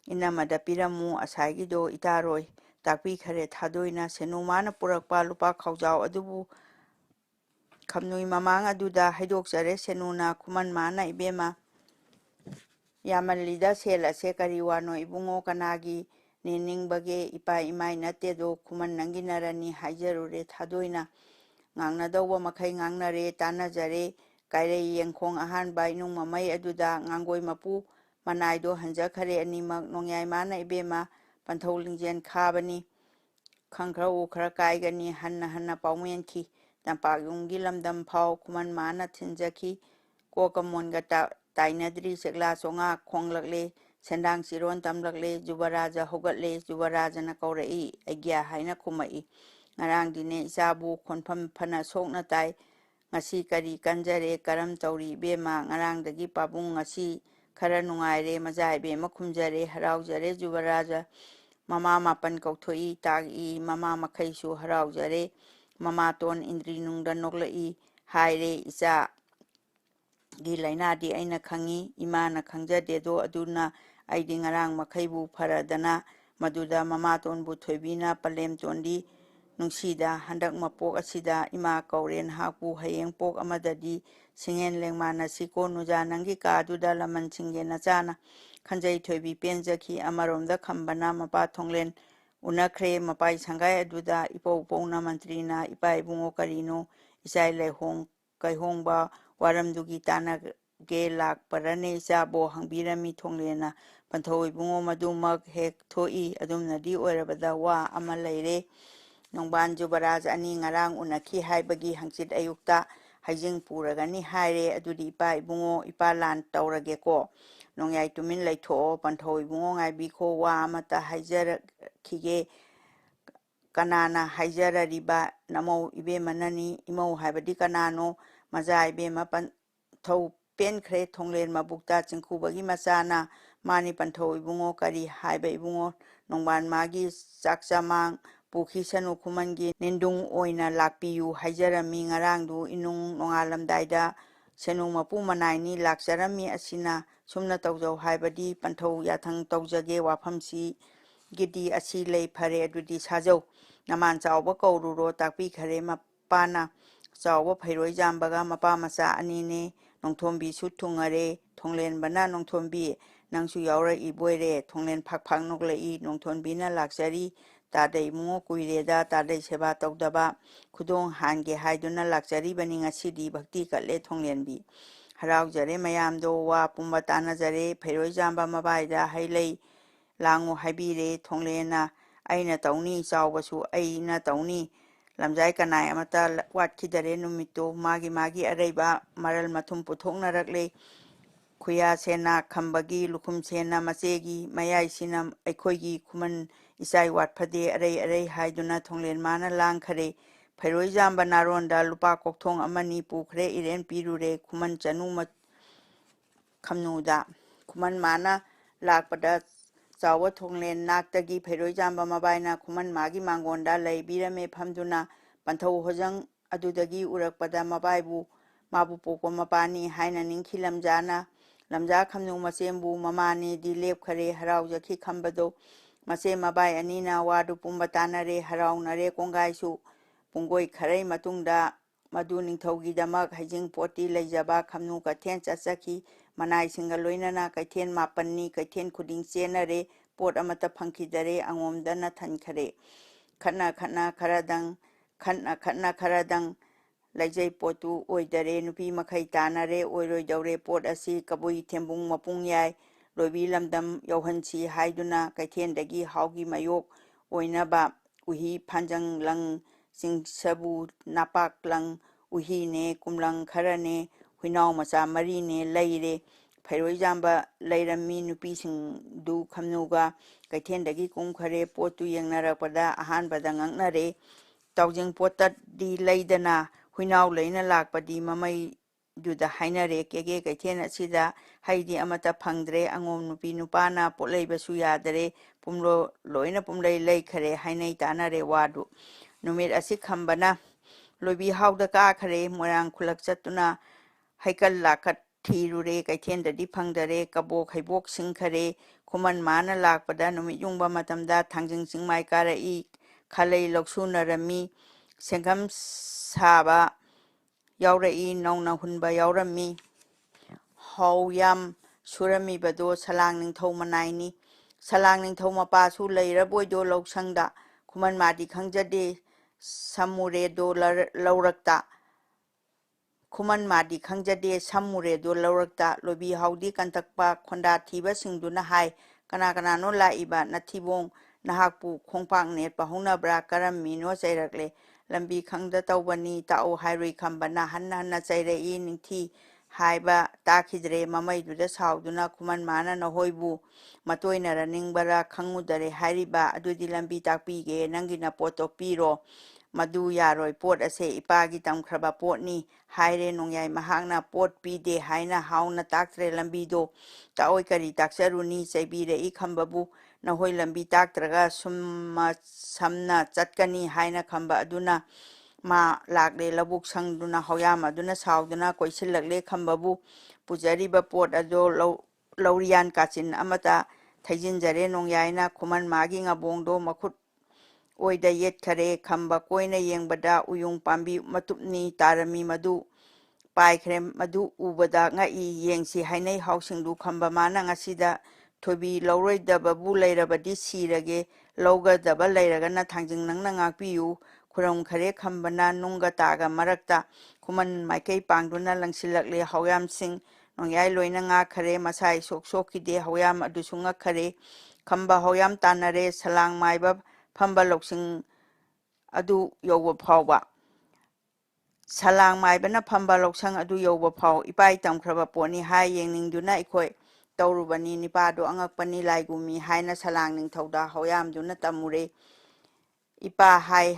이남마다 ꯄꯤꯔꯝꯃꯨ ꯑꯁꯥꯏꯒꯤꯗꯣ ꯏꯇꯥꯔꯣꯏ ꯇꯥꯛꯄꯤꯈꯔꯦ ꯊꯥꯗꯣꯏꯅ ꯁꯦꯅꯨ ꯃꯥꯅ ꯄꯨꯔꯛꯄ ꯂꯨꯄꯥ ꯈꯥꯎꯖꯥꯎ ꯑꯗꯨꯕꯨ ꯈꯝꯅꯨꯏ ꯃꯃꯥꯡ ꯑꯗꯨꯗ ꯍꯩꯗꯣꯛꯆꯔꯦ ꯁꯦꯅꯨꯅ ꯈꯨꯃꯟ ꯃꯥꯅ 이베마 ꯌꯥꯝꯃꯜꯂꯤꯗ ꯁꯦꯜ ꯑꯁꯦ ꯀꯔꯤ ꯋꯥꯅꯣ 이붕ꯉꯣ ꯀꯅꯥꯒꯤ ꯅꯦꯅꯤꯡꯕꯒꯦ ꯏꯄꯥ ꯏꯃꯥꯏ ꯅꯠꯇꯦꯗꯣ ꯈꯨꯃꯟ ꯅꯪꯒꯤꯅꯔꯅꯤ ꯍꯥꯏꯖꯔꯨꯔꯦ ꯊꯥꯗꯣꯏꯅ ꯉꯥꯡꯅꯗꯧꯕ ꯃꯈꯩ ꯉꯥꯡꯅꯔꯦ ꯇꯥꯟꯅꯖꯔꯦ ꯀꯥꯏꯔꯩ ꯌꯦꯡꯈꯣꯡ ꯑꯍꯥꯟꯕ ꯏꯅꯨꯡ ꯃꯃꯩ ꯑꯗꯨꯗ ꯉꯥꯡꯒꯣꯏ ꯃꯄꯨ ꯃꯅꯥꯏꯗꯣ ꯍꯟꯖꯈꯔꯦ ꯑꯅꯤꯃꯛ ꯅꯣꯡꯌꯥꯏ ꯃꯥꯅ 이베마 ꯄꯟꯊꯧ ꯂꯤꯡꯖꯦꯜ ꯈꯥꯕꯅꯤ ꯈꯪ ꯎ ꯈꯔ ꯀꯥꯏꯒꯅꯤ ꯍꯟꯅ ꯄꯥꯎꯃꯦꯟꯈꯤ ꯇꯝꯄꯥꯛ ꯌꯨꯝꯒꯤ ꯂꯝꯗꯝ ꯐꯥꯎ ꯈꯨꯃꯟ ꯃꯥꯅ ꯊꯤꯟꯖꯈꯤ ꯀꯣꯛꯀ ꯃꯣꯟꯒ ꯇꯥꯏꯅꯗ꯭ꯔꯤ ꯆꯦꯛꯂꯥ ꯆꯣꯉꯥ ꯈꯣꯡꯂꯛꯂꯦ ꯁꯦꯟꯗꯥꯡ ꯆꯤꯔꯣꯟ ꯇꯝꯂꯛꯂꯦ ꯖꯨꯕꯔꯥꯖ ꯍꯧꯒꯠꯂꯦ ꯖꯨꯕꯔꯥꯖꯅ ꯀꯧꯔꯛꯏ ꯑꯩꯒ꯭ꯌꯥ ꯍꯥꯏꯅ ꯈꯨꯝꯃꯛꯏ ꯉꯔꯥꯡꯗꯤꯅꯦ ꯏꯆꯥꯕꯨ ꯈꯣꯟꯐꯝ ꯐꯅ ꯁꯣꯛꯅ ꯇꯥꯏ ꯉꯁꯤ ꯀꯔꯤ ꯀꯟꯖꯔꯦ ꯀꯔꯝ ꯇꯧꯔꯤ 이베마ꯉꯔꯥꯡꯗꯒꯤ ꯄꯥꯕꯨꯡ ꯉꯁꯤ खरा नुंगाइरे मजा इबेमा खुमजरे हराउजरे जुबराजा ममा मापन कौथोई तागी ममा मखैसु हराउजरे ममातोन इंद्री नुंगदा नोकलई हाइरे इचा गी लाइनादी अइना खंगी इमाना खंजदेदो अदुना अइदि ngarang मखैबु फरदना मदुदा ममातोन थोइबिना पलेम तोंदी नुंसीदा हंदक मपोक असिदा इमा कौरेन हाकु हयेंग पोक अमददी सिंगेन लेंगमाना सिको नुजा नंगी कादुदा लमन सिंगे नचाना खंजई थोइबी पेंजखी अमरोमदा खंबना मपा थोंगलेन उनखरे मपाई संगाय अदुदा इपौ पौना मंत्रीना इपा इबुंगो करिनो इसाई लेहोंग कैहोंगबा वारमदुगी ताना गे लाक परने इचाबो हंगबीरमी थोंगलेना पंथौ इबुंगो मदुमक हेक थोई अदुमनदी ओइरबदा वा अमा लैरे ꯅꯣꯡꯕꯥꯟ ꯖꯨꯕꯔꯥꯖ ꯑꯅꯤ ꯉꯔꯥꯡ ꯎꯅꯈꯤ ꯍꯥꯏꯕꯒꯤ ꯍꯪꯆꯤꯠ ꯑꯌꯨꯛꯇ ꯍꯩꯖꯤꯡ ꯄꯨꯔꯒꯅꯤ ꯍꯥꯏꯔꯦ ꯑꯗꯨꯗꯤ ꯏꯄꯥ ꯏꯕꯨꯡꯉꯣ ꯏꯄꯥ ꯂꯥꯟ ꯇꯧꯔꯒꯦꯀꯣ ꯅꯣꯡꯌꯥꯏ ꯇꯨꯃꯤꯟ ꯂꯩꯊꯣꯛꯑꯣ ꯄꯟꯊꯧ ꯏꯕꯨꯡꯉꯣ ꯉꯥꯏꯕꯤꯈꯣ ꯋꯥ ꯑꯃꯠꯇ ꯍꯥꯏꯖꯔꯛꯈꯤꯒꯦ ꯀꯅꯥꯅ ꯍꯥꯏꯖꯔꯔꯤꯕ ꯅꯃꯧ ꯏꯕꯦꯝꯃꯅꯅꯤ ꯏꯃꯧ ꯍꯥꯏꯕꯗꯤ ꯀꯅꯥꯅꯣ ꯃꯖꯥ ꯏꯕꯦꯝꯃ ꯄꯟꯊꯧ ꯄꯦꯟꯈ꯭ꯔꯦ ꯊꯣꯡꯂꯦꯟ ꯃꯕꯨꯛꯇ ꯆꯤꯡꯈꯨꯕꯒꯤ ꯃꯆꯥꯅ ꯃꯥꯅꯤ ꯄꯟꯊꯧ ꯏꯕꯨꯡꯉꯣ ꯀꯔꯤ ꯍꯥꯏꯕ ꯏꯕꯨꯡꯉꯣ ꯅꯣꯡꯕꯥꯟ ꯃꯥꯒꯤ ꯆꯥꯛꯆꯃꯥꯡ ꯄꯨꯈꯤꯁꯅꯨ ꯈꯨꯃꯟꯒꯤ ꯅꯤꯟꯗꯨꯡ ꯑꯣꯏꯅ ꯂꯥꯛꯄꯤꯌꯨ ꯍꯥꯏꯖꯔꯝꯃꯤ ꯉꯔꯥꯡꯗꯨ ꯏꯅꯨꯡ ꯅꯣꯡꯉꯥꯜꯂꯝꯗꯥꯏꯗ ꯁꯦꯅꯨ ꯃꯄꯨ ꯃꯅꯥꯏꯅꯤ ꯂꯥꯛꯆꯔꯝꯃꯤ ꯑꯁꯤꯅ ꯁꯨꯝꯅ ꯇꯧꯖꯧ ꯍꯥꯏꯕꯗꯤ ꯄꯟꯊꯧ ꯌꯥꯊꯪ ꯇꯧꯖꯒꯦ ꯋꯥꯐꯝꯁꯤꯒꯤꯗꯤ ꯑꯁꯤ ꯂꯩ ꯐꯔꯦ ꯑꯗꯨꯗꯤ ꯁꯥꯖꯧ ꯅꯃꯥꯟ ꯆꯥꯎꯕ ꯀꯧꯔꯨꯔꯣ ꯇꯥꯛꯄꯤꯈꯔꯦ ꯃꯄꯥꯅ ꯆꯥꯎꯕ ꯐꯩꯔꯣꯏꯖꯥꯝꯕꯒ ꯃꯄꯥ ꯃꯆꯥ ꯑꯅꯤꯅꯦ ꯅꯣꯡꯊꯣꯝꯕꯤꯁꯨ ꯊꯨꯡꯉꯔꯦ ꯊꯣꯡꯂꯦꯟꯕꯅ ꯅꯣꯡꯊꯣꯝꯕꯤ ꯅꯪꯁꯨ ꯌꯥꯎꯔꯛꯏꯕꯣꯏꯔꯦ ꯊꯣꯡꯂꯦꯟ ꯐꯥꯛ ꯐꯥꯛ ꯅꯣꯛꯂꯛꯏ ꯅꯣꯡꯊꯣꯟꯕꯤꯅ ꯂꯥꯛꯆꯔꯤ ꯇꯥꯗ ꯏꯕꯨꯡꯉꯣ ꯀꯨꯏꯔꯦꯗ ꯇꯥꯗꯩ ꯁꯦꯕꯥ ꯇꯧꯗꯕ ꯈꯨꯗꯣꯡ ꯍꯥꯟꯒꯦ ꯍꯥꯏꯗꯨꯅ ꯂꯥꯛꯆꯔꯤꯕꯅꯤ ꯉꯁꯤꯗꯤ ꯚꯛꯇꯤ ꯀꯠꯂꯦ ꯊꯣꯡꯂꯦꯟꯕꯤ ꯍꯔꯥꯎꯖꯔꯦ ꯃꯌꯥꯝꯗꯣ ꯋꯥ ꯄꯨꯝꯕ ꯇꯥꯟꯅꯖꯔꯦ ꯐꯩꯔꯣꯏꯖꯥꯝꯕ ꯃꯕꯥꯏꯗ ꯍꯩꯂꯩ ꯂꯥꯡꯉꯨ ꯍꯥꯏꯕꯤꯔꯦ ꯊꯣꯡꯂꯦꯟꯅ ꯑꯩꯅ ꯇꯧꯅꯤ ꯆꯥꯎꯕꯁꯨ ꯑꯩꯅ ꯇꯧꯅꯤ ꯂꯝꯖꯥꯏ ꯀꯅꯥꯏ ꯑꯃꯠꯇ ꯋꯥꯠꯈꯤꯗꯔꯦ ꯅꯨꯃꯤꯠꯇꯨ ꯃꯥꯒꯤ ꯑꯔꯩꯕ ꯃꯔꯜ ꯃꯊꯨꯝ ꯄꯨꯊꯣꯛꯅꯔꯛꯂꯦ ꯈꯨꯌꯥꯁꯦꯅ ꯈꯝꯕꯒꯤ ꯂꯨꯈꯨꯝꯁꯦꯅ ꯃꯆꯦꯒꯤ ꯃꯌꯥꯏꯁꯤꯅ ꯑꯩꯈꯣꯏꯒꯤ ꯈꯨꯃꯟ ꯏꯆꯥꯏ ꯋꯥꯠꯐꯗꯦ ꯑꯔꯩ ꯍꯥꯏꯗꯨꯅ ꯊꯣꯡꯂꯦꯟ ꯃꯥꯅ ꯂꯥꯡꯈꯔꯦ ꯐꯩꯔꯣꯏꯖꯥꯝꯕ ꯅꯥꯔꯣꯟꯗ ꯂꯨꯄꯥ ꯀꯣꯛꯊꯣꯡ ꯑꯃꯅꯤ ꯄꯨꯈ꯭ꯔꯦ ꯏꯔꯦꯟ ꯄꯤꯔꯨꯔꯦ ꯈꯨꯃꯟ ꯆꯅꯨ ꯈꯝꯅꯨꯗ ꯈꯨꯃꯟ ꯃꯥꯅ ꯂꯥꯛꯄꯗ ꯆꯥꯎꯕ ꯊꯣꯡꯂꯦꯟ ꯅꯥꯛꯇꯒꯤ ꯐꯩꯔꯣꯏꯖꯥꯝꯕ ꯃꯕꯥꯏꯅ ꯈꯨꯃꯟ ꯃꯥꯒꯤ ꯃꯥꯡꯒꯣꯟꯗ ꯂꯩ ꯕꯤꯔꯝꯃꯦ ꯐꯝꯗꯨꯅ ꯄꯟꯊꯧ ꯍꯣꯖꯪ ꯑꯗꯨꯗꯒꯤ ꯎꯔꯛꯄꯗ ꯃꯥꯕꯨ ꯄꯣꯛꯄ ꯃꯄꯥꯅꯤ ꯍꯥꯏꯅ ꯅꯤꯡꯈꯤ ꯂꯝꯖꯥ ꯈꯝꯅꯨ ꯃꯆꯦꯝꯕꯨ ꯃꯃꯥꯅꯦꯗꯤ ꯂꯦꯞꯈꯔꯦ ꯍꯔꯥꯎꯖꯈꯤ ꯈꯝꯕꯗꯣ ꯃꯆꯦ ꯃꯕꯥꯏ ꯑꯅꯤꯅ ꯋꯥꯗꯨ ꯄꯨꯝꯕ ꯇꯥꯟꯅꯔꯦ ꯍꯔꯥꯎꯅꯔꯦ ꯀꯣꯡꯒꯥꯏꯁꯨ ꯄꯨꯡꯒꯣꯏ ꯈꯔꯩ ꯃꯇꯨꯡꯗ ꯃꯗꯨ ꯅꯤꯡꯊꯧꯒꯤꯗꯃꯛ ꯍꯩꯖꯤꯡꯄꯣꯠꯇꯤ ꯂꯩꯖꯕ ꯈꯝꯅꯨ ꯀꯩꯊꯦꯜ ꯆꯠꯆꯈꯤ ꯃꯅꯥꯏꯁꯤꯡꯒ ꯂꯣꯏꯅꯅ ꯀꯩꯊꯦꯜ 7ꯅꯤ ꯀꯩꯊꯦꯜ ꯈꯨꯗꯤꯡ ꯆꯦꯟꯅꯔꯦ ꯄꯣꯠ ꯑꯃꯠꯇ ꯐꯪꯈꯤꯗꯔꯦ ꯑꯉꯣꯝꯗꯅ ꯊꯟꯈꯔꯦ ꯈꯠꯅ ꯈꯔꯗꯪ ꯂꯩꯖꯩ ꯄꯣꯠꯇꯨ ꯑꯣꯏꯗꯔꯦ ꯅꯨꯄꯤ ꯃꯈꯩ ꯇꯥꯟꯅꯔꯦ ꯑꯣꯏꯔꯣꯏꯗꯧꯔꯦ ꯄꯣꯠ ꯑꯁꯤ ꯀꯕꯨꯏ ꯊꯦꯝꯕꯨꯡ ꯃꯄꯨꯡ ꯌꯥꯏ ꯂꯣꯏꯕꯤ ꯂꯝꯗꯝ ꯌꯧꯍꯟꯁꯤ ꯍꯥꯏꯗꯨꯅ ꯀꯩꯊꯦꯜꯗꯒꯤ ꯍꯥꯎꯒꯤ ꯃꯌꯣꯛ ꯑꯣꯏꯅꯕ ꯎꯍꯤ ꯐꯥꯟꯖꯪ ꯂꯪ ꯆꯤꯡꯁꯕꯨ ꯅꯥꯄꯥꯛ ꯂꯪ ꯎꯍꯤꯅꯦ ꯀꯨꯝꯂꯪ ꯈꯔꯅꯦ ꯍꯨꯏꯅꯥꯎ ꯃꯆꯥ 4ꯅꯦ ꯂꯩꯔꯦ ꯐꯩꯔꯣꯏꯖꯥꯝꯕ ꯂꯩꯔꯝꯃꯤ ꯅꯨꯄꯤꯁꯤꯡꯗꯨ ꯈꯝꯅꯨꯒ ꯀꯩꯊꯦꯜꯗꯒꯤ ꯀꯨꯝꯈꯔꯦ ꯄꯣꯠꯇꯨ ꯌꯦꯡꯅꯔꯛꯄꯗ ꯑꯍꯥꯟꯕꯗ ꯉꯛꯅꯔꯦ ꯇꯥꯎꯖꯤꯡꯄꯣꯠꯇꯗꯤ ꯂꯩꯗꯅ ꯍꯨꯏꯅꯥꯎ ꯂꯩꯅ ꯂꯥꯛꯄꯗꯤ ꯃꯃꯩꯗꯨꯗ ꯍꯥꯏꯅꯔꯦ ꯀꯦꯒꯦ ꯀꯩꯊꯦꯜ ꯑꯁꯤꯗ ꯍꯩꯗꯤ ꯑꯃꯠꯇ ꯐꯪꯗ꯭ꯔꯦ ꯑꯉꯣꯝ ꯅꯨꯄꯤ ꯅꯨꯄꯥꯅ ꯄꯣꯠꯂꯩꯕꯁꯨ ꯌꯥꯗꯔꯦ ꯂꯣꯏꯅ ꯄꯨꯝꯂꯩ ꯂꯩꯈꯔꯦ ꯍꯥꯏꯅꯩ ꯇꯥꯟꯅꯔꯦ ꯋꯥꯗꯨ ꯅꯨꯃꯤꯠ ꯑꯁꯤ ꯈꯝꯕꯅ ꯂꯣꯏꯕꯤ ꯍꯥꯎꯗ ꯀꯥꯈꯔꯦ ꯃꯣꯏꯔꯥꯡ ꯈꯨꯜꯂꯛ ꯆꯠꯇꯨꯅ ꯍꯩꯀꯜ ꯂꯥꯈꯠ ꯊꯤꯔꯨꯔꯦ ꯀꯩꯊꯦꯜꯗꯗꯤ ꯐꯪꯗꯔꯦ ꯀꯕꯣꯛ ꯍꯩꯕꯣꯛ ꯁꯤꯡꯈꯔꯦ ꯈꯨꯃꯟ ꯃꯥꯅ ꯂꯥꯛꯄꯗ ꯅꯨꯃꯤꯠ ꯌꯨꯡꯕ ꯃꯇꯝꯗ ꯊꯥꯡꯖꯤꯡ ꯆꯤꯡꯃꯥꯏ ꯀꯥꯔꯛꯏ ꯈꯥꯂꯩ ꯂꯧꯁꯨꯅꯔꯝꯃꯤ ꯁꯦꯡꯒꯝ ꯁꯥꯕ ꯌꯥꯎꯔꯛꯏ ꯅꯧꯅ ꯍꯨꯟꯕ ꯌꯥꯎꯔꯝꯃꯤ ꯍꯧ ꯌꯥꯝ ꯁꯨꯔꯝꯃꯤꯕꯗꯣ ꯁꯂꯥꯡ ꯅꯤꯡꯊꯧ ꯃꯅꯥꯏꯅꯤ ꯁꯂꯥꯡ ꯅꯤꯡꯊꯧ ꯃꯄꯥꯁꯨ ꯂꯩꯔꯕꯣꯏꯗꯣ ꯂꯧꯁꯪꯗ ꯈꯨꯃꯟ ꯃꯥꯗꯤ ꯈꯪꯖꯗꯦ ꯁꯝꯃꯨꯔꯦꯗꯣ ꯂꯧꯔꯛꯇ ꯂꯣꯏꯕꯤ ꯍꯥꯎꯗꯤ ꯀꯟꯇꯛꯄ ꯈꯣꯟꯗꯥ ꯊꯤꯕꯁꯤꯡꯗꯨꯅ ꯍꯥꯏ ꯀꯅꯥꯅꯣ ꯂꯥꯛꯏꯕ ꯅꯊꯤꯕꯣꯡ ꯅꯍꯥꯛꯄꯨ ꯈꯣꯡꯄꯥꯛ ꯅꯦꯠꯄ ꯍꯧꯅꯕ꯭ꯔꯥ ꯀꯔꯝꯃꯤꯅꯣ ꯆꯩꯔꯛꯂꯦ ꯂꯝꯕꯤ ꯈꯪꯗ ꯇꯧꯕꯅꯤ ꯇꯥꯛꯎ ꯍꯥꯏꯔꯨꯏ ꯈꯝꯕꯅ ꯍꯟꯅ ꯆꯩꯔꯛꯏ ꯅꯤꯡꯊꯤ ꯍꯥꯏꯕ ꯇꯥꯈꯤꯗ꯭ꯔꯦ ꯃꯃꯩꯗꯨꯗ ꯁꯥꯎꯗꯨꯅ ꯈꯨꯃꯟ ꯃꯥꯅ ꯅꯍꯣꯏꯕꯨ ꯃꯇꯣꯏꯅꯔꯅꯤꯡꯕꯔꯥ ꯈꯪꯉꯨꯗꯔꯦ ꯍꯥꯏꯔꯤꯕ ꯑꯗꯨꯗꯤ ꯂꯝꯕꯤ ꯇꯥꯛꯄꯤꯒꯦ ꯅꯪꯒꯤ ꯅꯄꯣꯠꯇꯣ ꯄꯤꯔꯣ ꯃꯗꯨ ꯌꯥꯔꯣꯏ ꯄꯣꯠ ꯑꯁꯦ ꯏꯄꯥꯒꯤ ꯇꯝꯈ꯭ꯔꯕ ꯄꯣꯠꯅꯤ ꯍꯥꯏꯔꯦ ꯅꯣꯡꯌꯥꯏ ꯃꯍꯥꯛꯅ ꯄꯣꯠ ꯄꯤꯗꯦ ꯍꯥꯏꯅ ꯍꯥꯎꯅ ꯇꯥꯛꯇ꯭ꯔꯦ ꯂꯝꯕꯤꯗꯣ ꯇꯥꯛꯑꯣꯏ ꯀꯔꯤ ꯇꯥꯛꯆꯔꯨꯅꯤ ꯆꯩꯕꯤꯔꯛꯏ ꯈꯝꯕꯕꯨ ꯅꯍꯣꯏ ꯂꯝꯕꯤ ꯇꯥꯛꯇ꯭ꯔꯒ ꯁꯝꯅ ꯆꯠꯀꯅꯤ ꯍꯥꯏꯅ ꯈꯝꯕ ꯑꯗꯨꯅ ꯃꯥ ꯂꯥꯛꯂꯦ ꯂꯧꯕꯨꯛ ꯁꯪꯗꯨꯅ ꯍꯧꯌꯥꯝ ꯑꯗꯨꯅ ꯁꯥꯎꯗꯨꯅ ꯀꯣꯏꯁꯤꯜꯂꯛꯂꯦ ꯈꯝꯕꯕꯨ ꯄꯨꯖꯔꯤꯕ ꯄꯣꯠ ꯑꯗꯣ ꯂꯧꯔꯤꯌꯥꯟ ꯀꯥꯆꯤꯟ ꯑꯃꯇ ꯊꯩꯖꯤꯟꯖꯔꯦ ꯅꯣꯡꯌꯥꯏꯅ ꯈꯨꯃꯟ ꯃꯥꯒꯤ ꯉꯕꯣꯡꯗꯣ ꯃꯈꯨꯠ ꯑꯣꯏꯗ ꯌꯦꯠꯈꯔꯦ ꯈꯝꯕ ꯀꯣꯏꯅ ꯌꯦꯡꯕꯗ ꯎꯌꯨꯡ ꯄꯥꯝꯕꯤ ꯃꯇꯨꯞꯅꯤ ꯇꯥꯔꯝꯃꯤ ꯃꯗꯨ ꯄꯥꯏꯈ꯭ꯔꯦ ꯃꯗꯨ ꯎꯕꯗ ꯉꯛꯏ ꯌꯦꯡꯁꯤ ꯍꯥꯏꯅꯩ ꯍꯥꯎꯁꯤꯡꯗꯨ ꯈꯝꯕ ꯃꯥꯅ ꯉꯁꯤꯗ ꯊꯣꯏꯕꯤ ꯂꯧꯔꯣꯏꯗꯕꯕꯨ ꯂꯩꯔꯕꯗꯤ ꯁꯤꯔꯒꯦ ꯂꯧꯒꯗꯕ ꯂꯩꯔꯒꯅ ꯊꯥꯡꯖꯤꯡ ꯅꯪꯅ ꯉꯥꯛꯄꯤꯌꯨ ꯈꯨꯔꯝꯈꯔꯦ ꯈꯝꯕꯅ ꯅꯨꯡꯒ ꯇꯥꯒ ꯃꯔꯛꯇ ꯈꯨꯃꯟ ꯃꯥꯏꯀꯩ ꯄꯥꯡꯗꯨꯅ ꯂꯪꯁꯤꯜꯂꯛꯂꯦ ꯍꯧꯌꯥꯝꯁꯤꯡ ꯅꯣꯡꯌꯥꯏ ꯂꯣꯏꯅ ꯉꯥꯛꯈꯔꯦ ꯃꯁꯥ ꯏꯁꯣꯛ ꯁꯣꯛꯈꯤꯗꯦ ꯍꯧꯌꯥꯝ ꯑꯗꯨꯁꯨ ꯉꯛꯈꯔꯦ ꯈꯝꯕ ꯍꯧꯌꯥꯝ ꯇꯥꯟꯅꯔꯦ ꯁꯂꯥꯡ ꯃꯥꯏꯕ ꯐꯝꯕ ꯂꯧꯁꯤꯡ ꯑꯗꯨ ꯌꯧꯕ ꯐꯥꯎꯕ ꯁꯂꯥꯡ ꯃꯥꯏꯕꯅ ꯐꯝꯕ ꯂꯧꯁꯪ ꯑꯗꯨ ꯌꯧꯕ ꯐꯥꯎ ꯏꯄꯥꯏ ꯇꯝꯈ꯭ꯔꯕ ꯄꯣꯠꯅꯤ ꯍꯥꯏ ꯌꯦꯡꯅꯤꯡꯗꯨꯅ ꯑꯩꯈꯣꯏ ꯇꯧꯔꯨꯕꯅꯤ꯫ ꯅꯤꯄꯥꯗꯨ ꯑꯉꯛꯄꯅꯤ ꯂꯥꯏꯒꯨꯝꯃꯤ ꯍꯥꯏꯅ ꯁꯂꯥꯡ ꯅꯤꯡꯊꯧꯗ ꯍꯧꯌꯥꯝꯗꯨꯅ ꯇꯝꯃꯨꯔꯦ꯫ ꯏꯄꯥ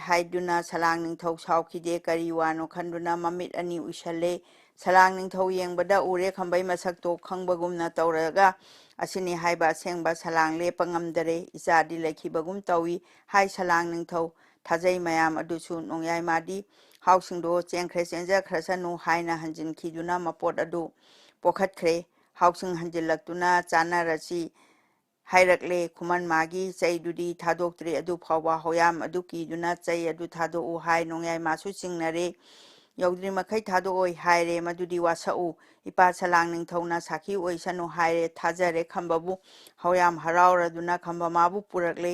ꯍꯥꯏꯗꯨꯅ ꯁꯂꯥꯡ ꯅꯤꯡꯊꯧ ꯁꯥꯎꯈꯤꯗꯦ꯫ ꯀꯔꯤ ꯋꯥꯅꯣ ꯈꯟꯗꯨꯅ ꯃꯃꯤꯠ ꯑꯅꯤ ꯎꯏꯁꯜꯂꯦ꯫ ꯁꯂꯥꯡ ꯅꯤꯡꯊꯧ ꯌꯦꯡꯕꯗ ꯎꯔꯦ ꯈꯝꯕꯩ ꯃꯁꯛꯇꯣ ꯈꯪꯕꯒꯨꯝꯅ ꯇꯧꯔꯒ ꯑꯁꯤꯅꯤ ꯍꯥꯏꯕ ꯑꯁꯦꯡꯕ ꯁꯂꯥꯡ ꯂꯦꯞꯄ ꯉꯝꯗꯔꯦ꯫ ꯏꯆꯥꯗꯤ ꯂꯩꯈꯤꯕꯒꯨꯝ ꯇꯧꯏ ꯍꯥꯏ ꯁꯂꯥꯡ ꯅꯤꯡꯊꯧ꯫ ꯊꯥꯖꯩ ꯃꯌꯥꯝ ꯑꯗꯨꯁꯨ ꯅꯣꯡꯌꯥꯏꯃꯥꯗꯤ ꯍꯥꯎꯁꯤꯡꯗꯣ ꯆꯦꯟꯖꯈ꯭ꯔꯁꯅꯨ ꯍꯥꯏꯅ ꯍꯟꯖꯤꯟꯈꯤꯗꯨꯅ ꯃꯄꯣꯠ ꯑꯗꯨ ꯄꯣꯈꯠꯈ꯭ꯔꯦ꯫ ꯍꯥꯎꯁꯤꯡ ꯍꯟꯖꯤꯜꯂꯛꯇꯨꯅ ꯆꯥꯟꯅꯔꯁꯤ ꯍꯥꯏꯔꯛꯂꯦ꯫ ꯈꯨꯃꯟ ꯃꯥꯒꯤ ꯆꯩꯗꯨꯗꯤ ꯊꯥꯗꯣꯛꯇ꯭ꯔꯤ꯫ ꯑꯗꯨ ꯐꯥꯎꯕ ꯍꯧꯌꯥꯝ ꯑꯗꯨ ꯀꯤꯗꯨꯅ ꯆꯩ ꯑꯗꯨ ꯊꯥꯗꯣꯛꯎ ꯍꯥꯏ ꯅꯣꯡꯌꯥꯏꯃꯥꯁꯨ ꯆꯤꯡꯅꯔꯦ꯫ ꯌꯧꯗ꯭ꯔꯤꯃꯈꯩ ꯊꯥꯗꯣꯛꯑꯣꯏ ꯍꯥꯏꯔꯦ꯫ ꯃꯗꯨꯗꯤ ꯋꯥꯁꯛꯎ ꯏꯄꯥ ꯁꯂꯥꯡ ꯅꯤꯡꯊꯧꯅ ꯁꯥꯈꯤ ꯑꯣꯏꯁꯅꯨ ꯍꯥꯏꯔꯦ꯫ ꯊꯥꯖꯔꯦ ꯈꯝꯕꯕꯨ ꯍꯧꯌꯥꯝ ꯍꯔꯥꯎꯔꯗꯨꯅ ꯈꯝꯕꯃꯥꯕꯨ ꯄꯨꯔꯛꯂꯦ꯫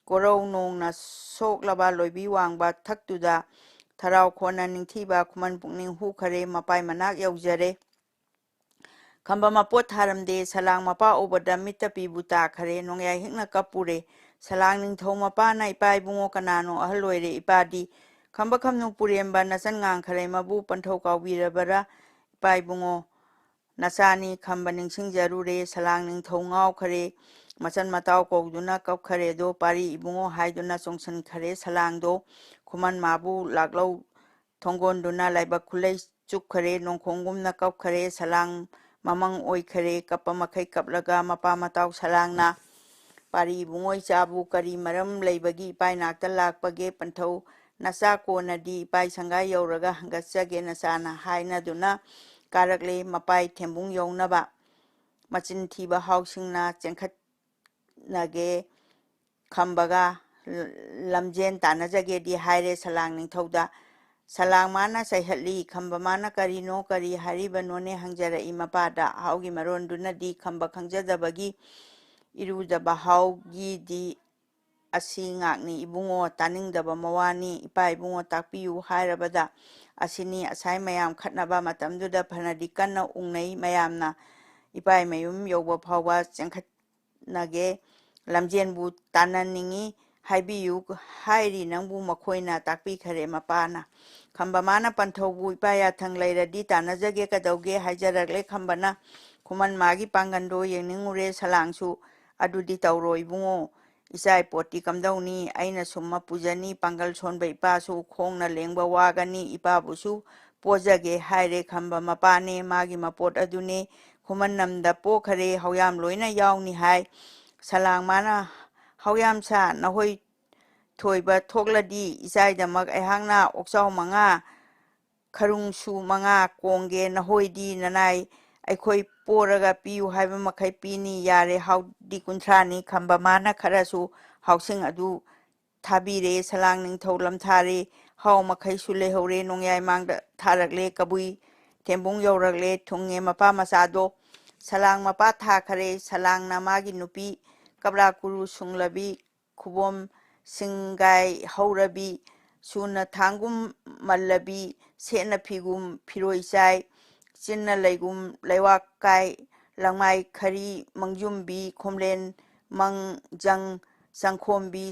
ꯀꯣꯔꯧ ꯅꯣꯡꯅ ꯁꯣꯛꯂꯕ ꯂꯣꯏꯕꯤ ꯋꯥꯡꯕ ꯊꯛꯇꯨꯗ ꯊꯔꯥꯎ ꯈꯣꯟꯅ ꯅꯤꯡꯊꯤꯕ ꯈꯨꯃꯟ ꯄꯨꯛꯅꯤꯡ ꯍꯨꯈꯔꯦ꯫ ꯃꯄꯥꯏ ꯃꯅꯥꯛ ꯌꯧꯖꯔꯦ꯫ ꯈꯝꯕ ꯃꯄꯣꯠ ꯊꯥꯔꯝꯗꯦ꯫ ꯁꯂꯥꯡ ꯃꯄꯥ ꯎꯕꯗ ꯃꯤꯠꯇ ꯄꯤꯕꯨ ꯇꯥꯈꯔꯦ꯫ ꯅꯣꯡꯌꯥꯏ ꯍꯤꯛꯅ ꯀꯞꯄꯨꯔꯦ꯫ ꯁꯂꯥꯡ ꯅꯤꯡꯊꯧ ꯃꯄꯥꯅ ꯏꯄꯥ ꯏꯕꯨꯡꯉꯣ ꯀꯅꯥꯅꯣ ꯑꯍꯜ ꯑꯣꯏꯔꯦ꯫ ꯏꯄꯥꯗꯤ ꯈꯝꯕ ꯈꯝꯅꯨ ꯄꯨꯔꯦꯝꯕ ꯅꯆꯟ ꯉꯥꯡꯈꯔꯩꯃꯕꯨ ꯄꯟꯊꯧ ꯀꯥꯎꯕꯤꯔꯕꯔꯥ? ꯏꯄꯥ ꯏꯕꯨꯡꯉꯣ ꯅꯆꯥꯅꯤ꯫ ꯈꯝꯕ ꯅꯤꯡꯁꯤꯡꯖꯔꯨꯔꯦ꯫ ꯁꯂꯥꯡ ꯅꯤꯡꯊꯧ ꯉꯥꯎꯈꯔꯦ꯫ ꯃꯆꯟ ꯃꯇꯥꯎ ꯀꯧꯗꯨꯅ ꯀꯞꯈꯔꯦꯗꯣ ꯄꯥꯔꯤ ꯏꯕꯨꯡꯉꯣ ꯍꯥꯏꯗꯨꯅ ꯆꯣꯡꯁꯤꯟꯈꯔꯦ ꯁꯂꯥꯡꯗꯣ꯫ ꯈꯨꯃꯟ ꯃꯥꯕꯨ ꯂꯥꯛꯂꯧ ꯊꯣꯡꯒꯣꯟꯗꯨꯅ ꯂꯥꯏꯕꯛ ꯈꯨꯂꯩ ꯆꯨꯞꯈꯔꯦ꯫ ꯅꯣꯡꯈꯣꯡꯒꯨꯝꯅ ꯀꯞꯈꯔꯦ꯫ ꯁꯂꯥꯡ ꯃꯃꯪ ꯑꯣꯏꯈꯔꯦ꯫ ꯀꯞꯄ ꯃꯈꯩ ꯀꯞꯂꯒ ꯃꯄꯥ ꯃꯇꯥꯎ ꯁꯂꯥꯡꯅ ꯄꯥꯔꯤ ꯏꯕꯨꯡꯉꯣ ꯏꯆꯥꯕꯨ ꯀꯔꯤ ꯃꯔꯝ ꯂꯩꯕꯒꯤ ꯏꯄꯥꯏ ꯅꯥꯛꯇ ꯂꯥꯛꯄꯒꯦ? ꯄꯟꯊꯧ ꯅꯆꯥ ꯀꯣꯟꯅꯗꯤ ꯏꯄꯥꯏ ꯁꯪꯒꯥꯏ ꯌꯧꯔꯒ ꯍꯪꯒꯠꯆꯒꯦ ꯅꯆꯥꯅ ꯍꯥꯏꯅꯗꯨꯅ ꯀꯥꯔꯛꯂꯦ꯫ ꯃꯄꯥꯏ ꯊꯦꯝꯕꯨꯡ ꯌꯧꯅꯕ ꯃꯆꯤꯟ ꯊꯤꯕ ꯍꯥꯎꯁꯤꯡꯅ ꯆꯦꯟꯈꯠꯅꯒꯦ ꯈꯝꯕꯒ ꯂꯝꯖꯦꯟ ꯇꯥꯟꯅꯖꯒꯦꯗꯤ ꯍꯥꯏꯔꯦ ꯁꯂꯥꯡ ꯅꯤꯡꯊꯧꯗ꯫ ꯁꯂꯥꯡ ꯃꯥꯅ ꯆꯩꯍꯠꯂꯤ꯫ ꯈꯝꯕ ꯃꯥꯅ ꯀꯔꯤꯅꯣ ꯀꯔꯤ ꯍꯥꯏꯔꯤꯕꯅꯣꯅꯦ ꯍꯪꯖꯔꯛꯏ ꯃꯄꯥꯗ꯫ ꯍꯥꯎꯒꯤ ꯃꯔꯣꯟꯗꯨꯅꯗꯤ ꯈꯝꯕ ꯈꯪꯖꯗꯕꯒꯤ ꯏꯔꯨꯖꯕ ꯍꯥꯎꯒꯤꯗꯤ ꯑꯁꯤ ꯉꯥꯛꯅꯤ ꯏꯕꯨꯡꯉꯣ ꯇꯥꯅꯤꯡꯗꯕ ꯃꯋꯥꯅꯤ꯫ ꯏꯄꯥ ꯏꯕꯨꯡꯉꯣ ꯇꯥꯛꯄꯤꯌꯨ ꯍꯥꯏꯔꯕꯗ ꯑꯁꯤꯅꯤ ꯑꯁꯥꯏ ꯃꯌꯥꯝ ꯈꯠꯅꯕ ꯃꯇꯝꯗꯨꯗ ꯐꯅꯗꯤ ꯀꯟꯅ ꯎꯪꯅꯩ ꯃꯌꯥꯝꯅ꯫ ꯏꯄꯥꯏ ꯃꯌꯨꯝ ꯌꯧꯕ ꯐꯥꯎꯕ ꯆꯦꯟꯈꯠꯅꯒꯦ ꯂꯝꯖꯦꯟꯕꯨ ꯇꯥꯟꯅꯅꯤꯡꯉꯤ ꯍꯥꯏꯕꯤꯌꯨ ꯍꯥꯏꯔꯤ ꯅꯪꯕꯨ ꯃꯈꯣꯏꯅ ꯇꯥꯛꯄꯤꯈꯔꯦ ꯃꯄꯥꯅ꯫ ꯈꯝꯕ ꯃꯥꯅ ꯄꯟꯊꯧꯕꯨ ꯏꯄꯥ ꯌꯥꯊꯪ ꯂꯩꯔꯗꯤ ꯇꯥꯟꯅꯖꯒꯦ ꯀꯩꯗꯧꯒꯦ ꯍꯥꯏꯖꯔꯛꯂꯦ ꯈꯝꯕꯅ꯫ ꯈꯨꯃꯟ ꯃꯥꯒꯤ ꯄꯥꯡꯒꯟꯗꯣ ꯌꯦꯡꯅꯤꯡꯉꯨꯔꯦ ꯁꯂꯥꯡꯁꯨ꯫ ꯑꯗꯨꯗꯤ ꯇꯧꯔꯣ ꯏꯕꯨꯡꯉꯣ ꯏꯆꯥ ꯏꯄꯣꯠꯇꯤ ꯀꯝꯗꯧꯅꯤ ꯑꯩꯅ ꯁꯨꯝꯃ ꯄꯨꯖꯅꯤ꯫ ꯄꯥꯡꯒꯜ ꯁꯣꯟꯕ ꯏꯄꯥꯁꯨ ꯈꯣꯡꯅ ꯂꯦꯡꯕ ꯋꯥꯒꯅꯤ ꯏꯄꯥꯕꯨꯁꯨ ꯄꯣꯖꯒꯦ ꯍꯥꯏꯔꯦ꯫ ꯈꯝꯕ ꯃꯄꯥꯅꯦ ꯃꯥꯒꯤ ꯃꯄꯣꯠ ꯑꯗꯨꯅꯦ ꯈꯨꯃꯟꯅꯝꯗ ꯄꯣꯈꯔꯦ ꯍꯧꯌꯥꯝ ꯂꯣꯏꯅ ꯌꯥꯎꯅꯤ ꯍꯥꯏ꯫ ꯁꯂꯥꯡ ꯃꯥꯅ ꯍꯧꯌꯥꯝꯁꯥ ꯅꯍꯣꯏ ꯊꯣꯏꯕ ꯊꯣꯛꯂꯗꯤ ꯏꯆꯥꯏꯗꯃꯛ ꯑꯩꯍꯥꯛꯅ ꯑꯣꯛꯆꯥꯎ 5 ꯈꯔꯨꯡꯁꯨ 5 ꯀꯣꯡꯒꯦ ꯅꯍꯣꯏꯗꯤ ꯅꯅꯥꯏ ꯑꯩꯈꯣꯏ ꯄꯣꯔꯒ ꯄꯤꯌꯨ ꯍꯥꯏꯕ ꯃꯈꯩ ꯄꯤꯅꯤ ꯌꯥꯔꯦ ꯍꯥꯎꯗꯤ 30ꯅꯤ꯫ ꯈꯝꯕ ꯃꯥꯅ ꯈꯔꯁꯨ ꯍꯥꯎꯁꯤꯡ ꯑꯗꯨ ꯊꯥꯕꯤꯔꯦ꯫ ꯁꯂꯥꯡ ꯅꯤꯡꯊꯧ ꯂꯝꯊꯥꯔꯦ꯫ ꯍꯥꯎ ꯃꯈꯩꯁꯨ ꯂꯩꯍꯧꯔꯦ꯫ ꯅꯣꯡꯌꯥꯏ ꯃꯥꯡꯗ ꯊꯥꯔꯛꯂꯦ꯫ ꯀꯕꯨꯏ ꯊꯦꯝꯕꯨꯡ ꯌꯧꯔꯛꯂꯦ꯫ ꯊꯨꯡꯉꯦ ꯃꯄꯥ ꯃꯆꯥꯗꯣ꯫ ꯁꯂꯥꯡ ꯃꯄꯥ ꯊꯥꯈꯔꯦ꯫ ꯁꯂꯥꯡꯅ ꯃꯥꯒꯤ ꯅꯨꯄꯤ ꯀꯞꯂꯥ ꯀꯨꯔꯨ ꯁꯨꯡꯂꯕꯤ ꯈꯨꯕꯣꯝ ꯁꯤꯡꯒꯥꯏ ꯍꯧꯔꯕꯤ ꯁꯨꯅ ꯊꯥꯡꯒꯨꯝ ꯃꯜꯂꯕꯤ ꯁꯦꯠꯅ ꯐꯤꯒꯨꯝ ꯐꯤꯔꯣꯏ ꯆꯥꯏ ꯆꯤꯟꯅ ꯂꯩꯒꯨꯝ ꯂꯩꯋꯥꯛ ꯀꯥꯏ ꯂꯪꯃꯥꯏ ꯈꯔꯤ ꯃꯪꯖꯨꯝꯕꯤ ꯈꯣꯝꯂꯦꯟ ꯃꯪꯖꯪ ꯆꯪꯈꯣꯝꯕꯤ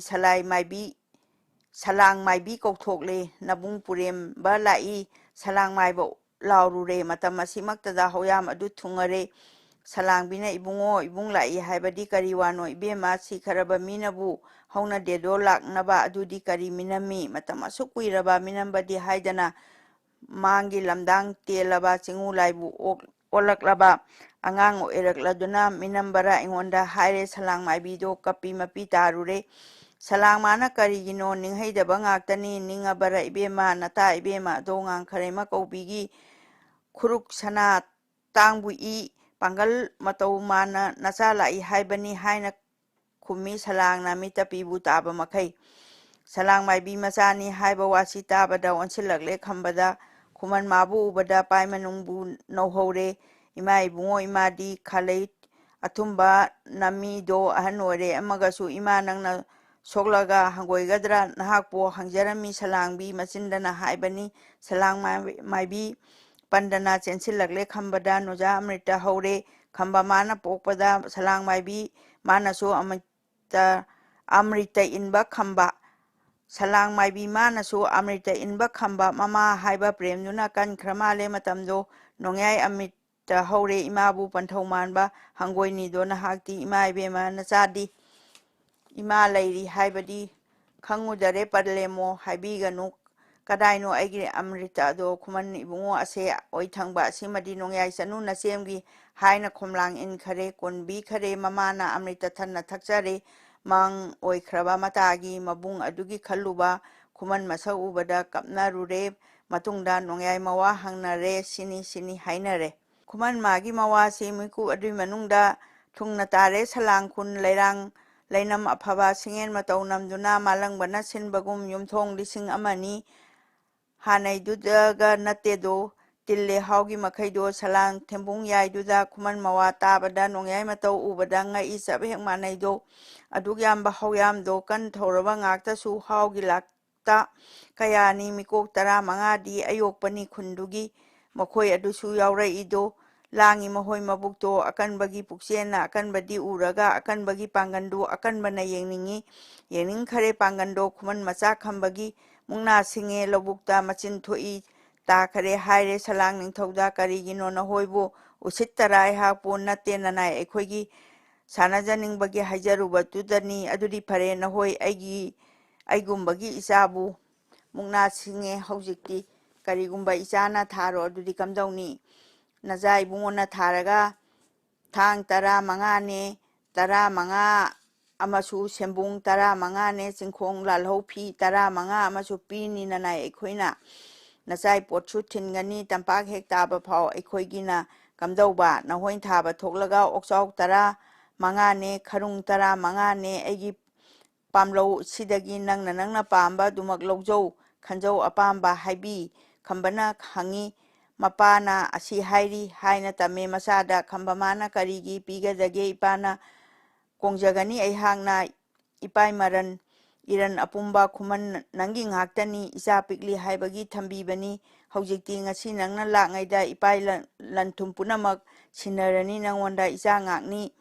ꯁꯂꯥꯡ ꯃꯥꯏꯕꯤ ꯀꯧꯊꯣꯛꯂꯦ꯫ ꯅꯕꯨꯡ ꯄꯨꯔꯦꯝꯕ ꯂꯥꯛꯏ ꯁꯂꯥꯡ ꯃꯥꯏꯕ ꯂꯥꯎꯔꯨꯔꯦ꯫ ꯃꯇꯝ ꯑꯁꯤꯃꯛꯇꯗ ꯍꯧꯌꯥꯝ ꯑꯗꯨ ꯊꯨꯡꯉꯔꯦ꯫ ꯁꯂꯥꯡꯕꯤꯅ ꯏꯕꯨꯡꯉꯣ ꯏꯕꯨꯡ ꯂꯥꯛꯏ ꯍꯥꯏꯕꯗꯤ ꯀꯔꯤ ꯋꯥꯅꯣ ꯏꯕꯦꯝꯃ ꯁꯤꯈꯔꯕ ꯃꯤꯅꯕꯨ ꯍꯧꯅꯗꯦꯗꯣ ꯂꯥꯛꯅꯕ ꯑꯗꯨꯗꯤ ꯀꯔꯤ ꯃꯤꯅꯝꯃꯤ? ꯃꯇꯝ ꯑꯁꯨꯛ ꯀꯨꯏꯔꯕ ꯃꯤꯅꯝꯕꯗꯤ ꯍꯥꯏꯗꯅ ꯃꯥꯡꯒꯤ ꯂꯝꯗꯥꯡ ꯇꯦꯜꯂꯕ ꯆꯤꯡꯎ ꯂꯥꯏꯕꯨ ꯑꯣꯜꯂꯛꯂꯕ ꯑꯉꯥꯡ ꯑꯣꯏꯔꯛꯂꯗꯨꯅ ꯃꯤꯅꯝꯕꯔꯥ ꯑꯩꯉꯣꯟꯗ ꯍꯥꯏꯔꯦ꯫ ꯁꯂꯥꯡ ꯃꯥꯏꯕꯤꯗꯣ ꯀꯞꯄꯤ ꯃꯄꯤ ꯇꯥꯔꯨꯔꯦ꯫ ꯁꯂꯥꯡ ꯃꯥꯅ ꯀꯔꯤꯒꯤꯅꯣ ꯅꯤꯡꯍꯩꯗꯕ ꯉꯥꯛꯇꯅꯤ ꯅꯤꯡꯉꯕꯔꯥ ꯏꯕꯦꯝꯃ ꯅꯇꯥ ꯏꯕꯦꯝꯃ ꯑꯗꯣ ꯉꯥꯡꯈꯔꯩꯃ ꯀꯧꯕꯤꯒꯤ ꯈꯨꯔꯨꯛ ꯁꯅꯥ ꯇꯥꯡꯕꯨ ꯏ ꯄꯥꯡꯒꯜ ꯃꯇꯧ ꯃꯥꯅ ꯅꯆꯥ ꯂꯥꯛꯏ ꯍꯥꯏꯕꯅꯤ ꯍꯥꯏꯅ ꯈꯨꯝꯃꯤ ꯁꯂꯥꯡꯅ ꯃꯤꯠꯇ ꯄꯤꯕꯨ ꯇꯥꯕ ꯃꯈꯩ꯫ ꯁꯂꯥꯡ ꯃꯥꯏꯕꯤ ꯃꯆꯥꯅꯤ ꯍꯥꯏꯕ ꯋꯥꯁꯤ ꯇꯥꯕꯗ ꯑꯣꯟꯁꯤꯜꯂꯛꯂꯦ ꯈꯝꯕꯗ꯫ ꯈꯨꯃꯟ ꯃꯥꯕꯨ ꯎꯕꯗ ꯄꯥꯏ ꯃꯅꯨꯡꯕꯨ ꯅꯧꯍꯧꯔꯦ꯫ ꯏꯃꯥ ꯏꯕꯨꯡꯉꯣ ꯏꯃꯥꯗꯤ ꯈꯥꯂꯩ ꯑꯊꯨꯝꯕ ꯅꯝꯃꯤꯗꯣ ꯑꯍꯟ ꯑꯣꯏꯔꯦ ꯑꯃꯒꯁꯨ ꯏꯃꯥ ꯅꯪꯅ ꯁꯣꯛꯂꯒ ꯍꯪꯒꯣꯏꯒꯗ꯭ꯔꯥ ꯅꯍꯥꯛꯄꯨ ꯍꯪꯖꯔꯝꯃꯤ ꯁꯂꯥꯡꯕꯤ ꯃꯆꯤꯟꯗꯅ ꯍꯥꯏꯕꯅꯤ꯫ ꯁꯂꯥꯡ ꯃꯥꯏꯕꯤ ꯄꯟꯗꯅ ꯆꯦꯟꯁꯤꯜꯂꯛꯂꯦ ꯈꯝꯕꯗ꯫ ꯅꯣꯖꯥ ꯑꯃ꯭ꯔꯤꯇ ꯍꯧꯔꯦ꯫ ꯈꯝꯕ ꯃꯥꯅ ꯄꯣꯛꯄꯗ ꯁꯂꯥꯡ ꯃꯥꯏꯕꯤ ꯃꯥꯅꯁꯨ ꯑꯃ꯭ꯔꯤꯇ ꯏꯟꯕ ꯈꯝꯕ Salang maibi manasu amrita inba khamba mama haiba premduna kan khramale matamdo nongyai amrita haure imabu panthau manba hangoini do nahakti ima ibema nachadi ima lairi haibadi khangudare parlemo haibiganu kadaino aigi amrita do khuman ibungo ase oithangba simadi nongyai sanu nasemgi haina khomlang in khare konbi khare mamana amrita thanna thakchare mang oikhraba matagi mabung adugi khalluba khuman masak ubada kapnarure matungda nongyai mawa hangnare sini hainare khuman magi mawa si miku adui manungda thungna tare salang khun leirang leinam aphaba singen matau namduna malangbana sinbagum yumthong lising amani hanaidudaga natedo tille haugi makhaido salang thembung yaiduda khuman mawa tabada nongyai matau ubada ngai sab hek manaido adugyamba hawyamdo kan thoraba ngakta su haugi lakta kayani mikok 15 di ayokpani khundugi makhoi adusu yauraido langi mahoi mabukto akanbagi puksena akanbadi uraga akanbagi pangandu akanbana yengning khare pangando khuman macha khambagi mungna singe lobukta machin thoi ta khare haire salang ningthauda karigino nahoibo usittarai hakpo natte nanai aikhoigi sanajaningbagi haijaruba tudani adudi phare nahoi aigumbagi isabu mungna singe haujikti karigumba isana tharo adudi kamdauni naja ibungona tharaga thang 15 ne 15 amasu sembung 15 ne chingkhong lalhou phi 15 amasu pini nanai aikhoina nasai potsu thingani tampak hek taba phau aikhoigina kamdauba nahoin thaba thoklaga okchau 15 ne kharung 15 ne aigi pamlo sidagi nangna pamba dumak lojau khanjau apamba haibi khambana khangi mapana asi hairi haina tame masada khambamana karigi pigadage ipana kongjagani aihangna ipai maran iran apumba khuman nangi ngaktani isa pikli haibagi thambibani haujikti ngasi nangna lakngaida ipai lanthum punamak sinarani nangonda isa ngakni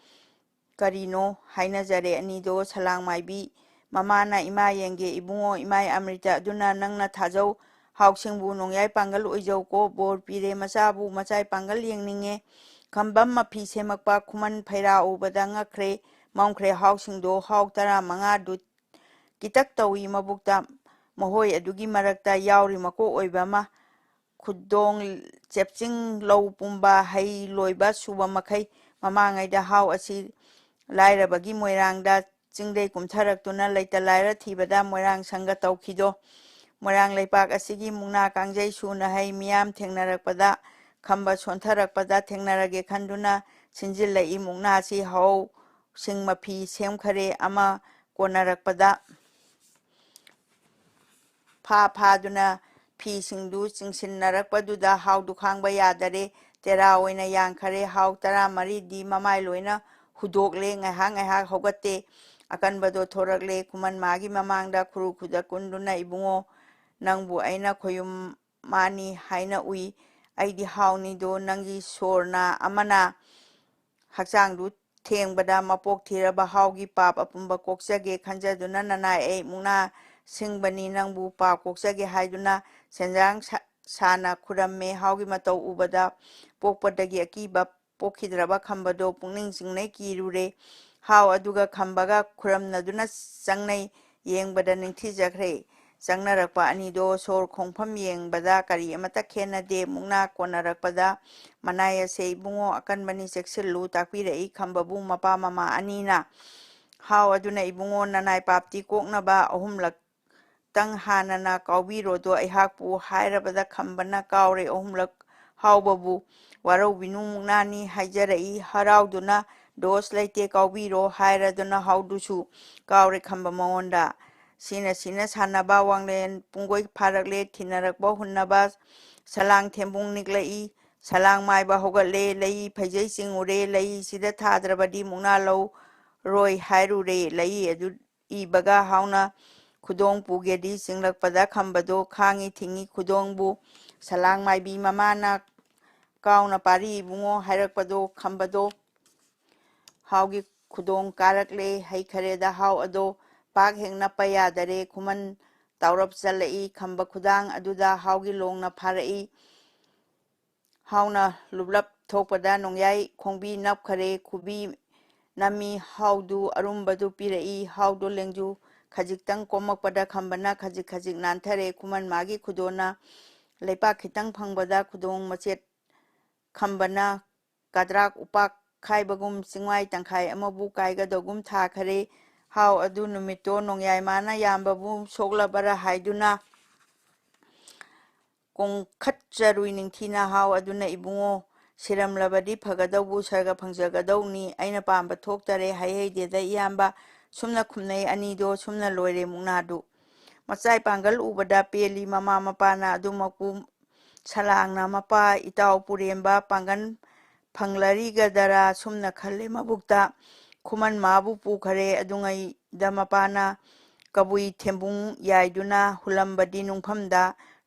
karino haina jare anido salang maibi mamana ima yenge ibungo imai amrita aduna nangna thajau hausingbu nongyai pangal oijau ko bor pire machabu machai pangal yengninge khambam mapi semakpa khuman phaira ubada ngakre maungkhre hausingdo hauk 15 du kitak tawi mabukta mahoi adugi marakta yauri mako oibama khudong chepching low pumba hai loiba suba makhai mamangaida hau asi lairabagi moirangda chingdei kumtharaktuna leita laira thibada moirang sanga tawkhido moirang leipak asigi mungna kangjai suna hai miyam thengnarakpada khamba sontharakpada thengnarage khanduna sinjillai mungna si hau singmapi semkhare ama konarakpada phaduna phi singdu chingsinnarakpaduda haudu khangba yadare tera oina yangkhare hau 13 di mamai loina hudokle ngahang hogatte akanbado thorakle khuman magi mamangda khuru khuda kunduna ibungo nangbu aina khoyum mani haina ui aidi hauni do nangi sorna amana hakchangdu thengbada mapok thiraba haugi pap apumba kokchage khanjaduna nanai ei mungna singbani nangbu pa kokchage haiduna senjang sana khuramme haugi matau ubada pokpadagi akiba pokhidraba khambado pungning jingnai kirure hau aduga khambaga khuramnaduna changnai yengbada ningthijakre changnarakpa anido sor khongpham yengbada kari amata khenade mungna konarakpada manaya se ibungo akanbani cheksillu takpirei khambabu mapa mama anina hau aduna ibungo nanai papti koknaba ahumlak tang hanana kaubirodo aihakpu hairabada khambana kaure ahumlak haubabu warau binu mungnani haijarei harauduna dos leite kaubiro hairaduna haudusu kaure khamba maonda sina sanaba wanglen pungoi pharakle thinarakba hunnaba salang thembung niklai salang maiba hogatle lei phaijai chingure lei sida thadrabadi mungna lo roi hairure lei adu ibaga hauna khudong pugedi singlakpada khambado khangi thingi khudongbu salang maibi mamana kauna pari bungo hairakpado khambado haugi khudong karakle haikhareda hau ado pak hengna payadare khuman ꯇꯥꯎꯔꯞ ꯆꯠꯂꯛꯏ ꯈꯝꯕ ꯈꯨꯗꯥꯡ ꯑꯗꯨꯗ ꯍꯥꯎꯒꯤ ꯂꯣꯡꯅ ꯐꯥꯔꯛꯏ ꯍꯥꯎꯅ ꯂꯨꯞꯂꯞ ꯊꯣꯛꯄꯗ ꯅꯣꯡꯌꯥꯏ ꯈꯣꯡꯕꯤ ꯅꯞꯈꯔꯦ ꯈꯨꯕꯤ ꯅꯝꯃꯤ ꯍꯥꯎꯗꯨ ꯑꯔꯨꯝꯕꯗꯨ ꯄꯤꯔꯛꯏ ꯍꯥꯎꯗꯨ ꯂꯦꯡꯖꯨ ꯈꯖꯤꯛꯇꯪ ꯀꯣꯝꯃꯛꯄꯗ ꯈꯝꯕꯅ ꯈꯖꯤꯛ ꯈꯖꯤꯛ ꯅꯥꯟꯊꯔꯦ ꯈꯨꯃꯟ ꯃꯥꯒꯤ ꯈꯨꯗꯣꯟꯅ ꯂꯩꯄꯥꯛ ꯈꯤꯇꯪ ꯐꯪꯕꯗ ꯈꯨꯗꯣꯡ ꯃꯆꯦꯠ ꯈꯝꯕꯅ ꯀꯗ꯭ꯔꯥꯛ ꯎꯄꯥꯛ ꯈꯥꯏꯕꯒꯨꯝ ꯆꯤꯡꯋꯥꯏ ꯇꯪꯈꯥꯏ ꯑꯃꯕꯨ ꯀꯥꯏꯒꯗꯧꯒꯨꯝ ꯊꯥꯈꯔꯦ ꯍꯥꯎ ꯑꯗꯨ ꯅꯨꯃꯤꯠꯇꯣ ꯅꯣꯡꯌꯥꯏ ꯃꯥꯅ ꯌꯥꯝꯕꯕꯨ ꯁꯣꯛꯂꯕꯔꯥ ꯍꯥꯏꯗꯨꯅ ꯀꯣꯡꯈꯠꯆꯔꯨꯏ ꯅꯤꯡꯊꯤꯅ ꯍꯥꯎ ꯑꯗꯨꯅ ꯏꯕꯨꯡꯉꯣ ꯁꯤꯔꯝꯂꯕꯗꯤ ꯐꯒꯗꯧꯕꯨ ꯁꯔꯒ ꯐꯪꯖꯒꯗꯧꯅꯤ ꯑꯩꯅ ꯄꯥꯝꯕ ꯊꯣꯛꯇꯔꯦ ꯍꯩꯍꯩꯗꯦꯗ ꯏꯌꯥꯝꯕ ꯁꯨꯝꯅ ꯈꯨꯝꯅꯩ ꯑꯅꯤꯗꯣ ꯁꯨꯝꯅ ꯂꯣꯏꯔꯦ ꯃꯨꯛꯅꯥꯗꯨ ꯃꯆꯥꯏ ꯄꯥꯡꯒꯜ ꯎꯕꯗ ꯄꯦꯜꯂꯤ ꯃꯃꯥ ꯃꯄꯥꯅ ꯑꯗꯨꯃꯛꯄꯨ ꯁꯂꯥꯡꯅ ꯃꯄꯥ ꯏꯇꯥꯎ ꯄꯨꯔꯦꯝꯕ ꯄꯥꯡꯒꯜ ꯐꯪꯂꯔꯤꯒꯗꯔꯥ ꯁꯨꯝꯅ ꯈꯜꯂꯦ ꯃꯕꯨꯛꯇ ꯈꯨꯃꯟ ꯃꯥꯕꯨ ꯄꯨꯈꯔꯦ ꯑꯗꯨꯉꯩꯗ ꯃꯄꯥꯅ ꯀꯕꯨꯏ ꯊꯦꯝꯕꯨꯡ ꯌꯥꯏꯗꯨꯅ ꯍꯨꯜꯂꯝꯕꯗꯤ ꯅꯨꯡꯐꯝꯗ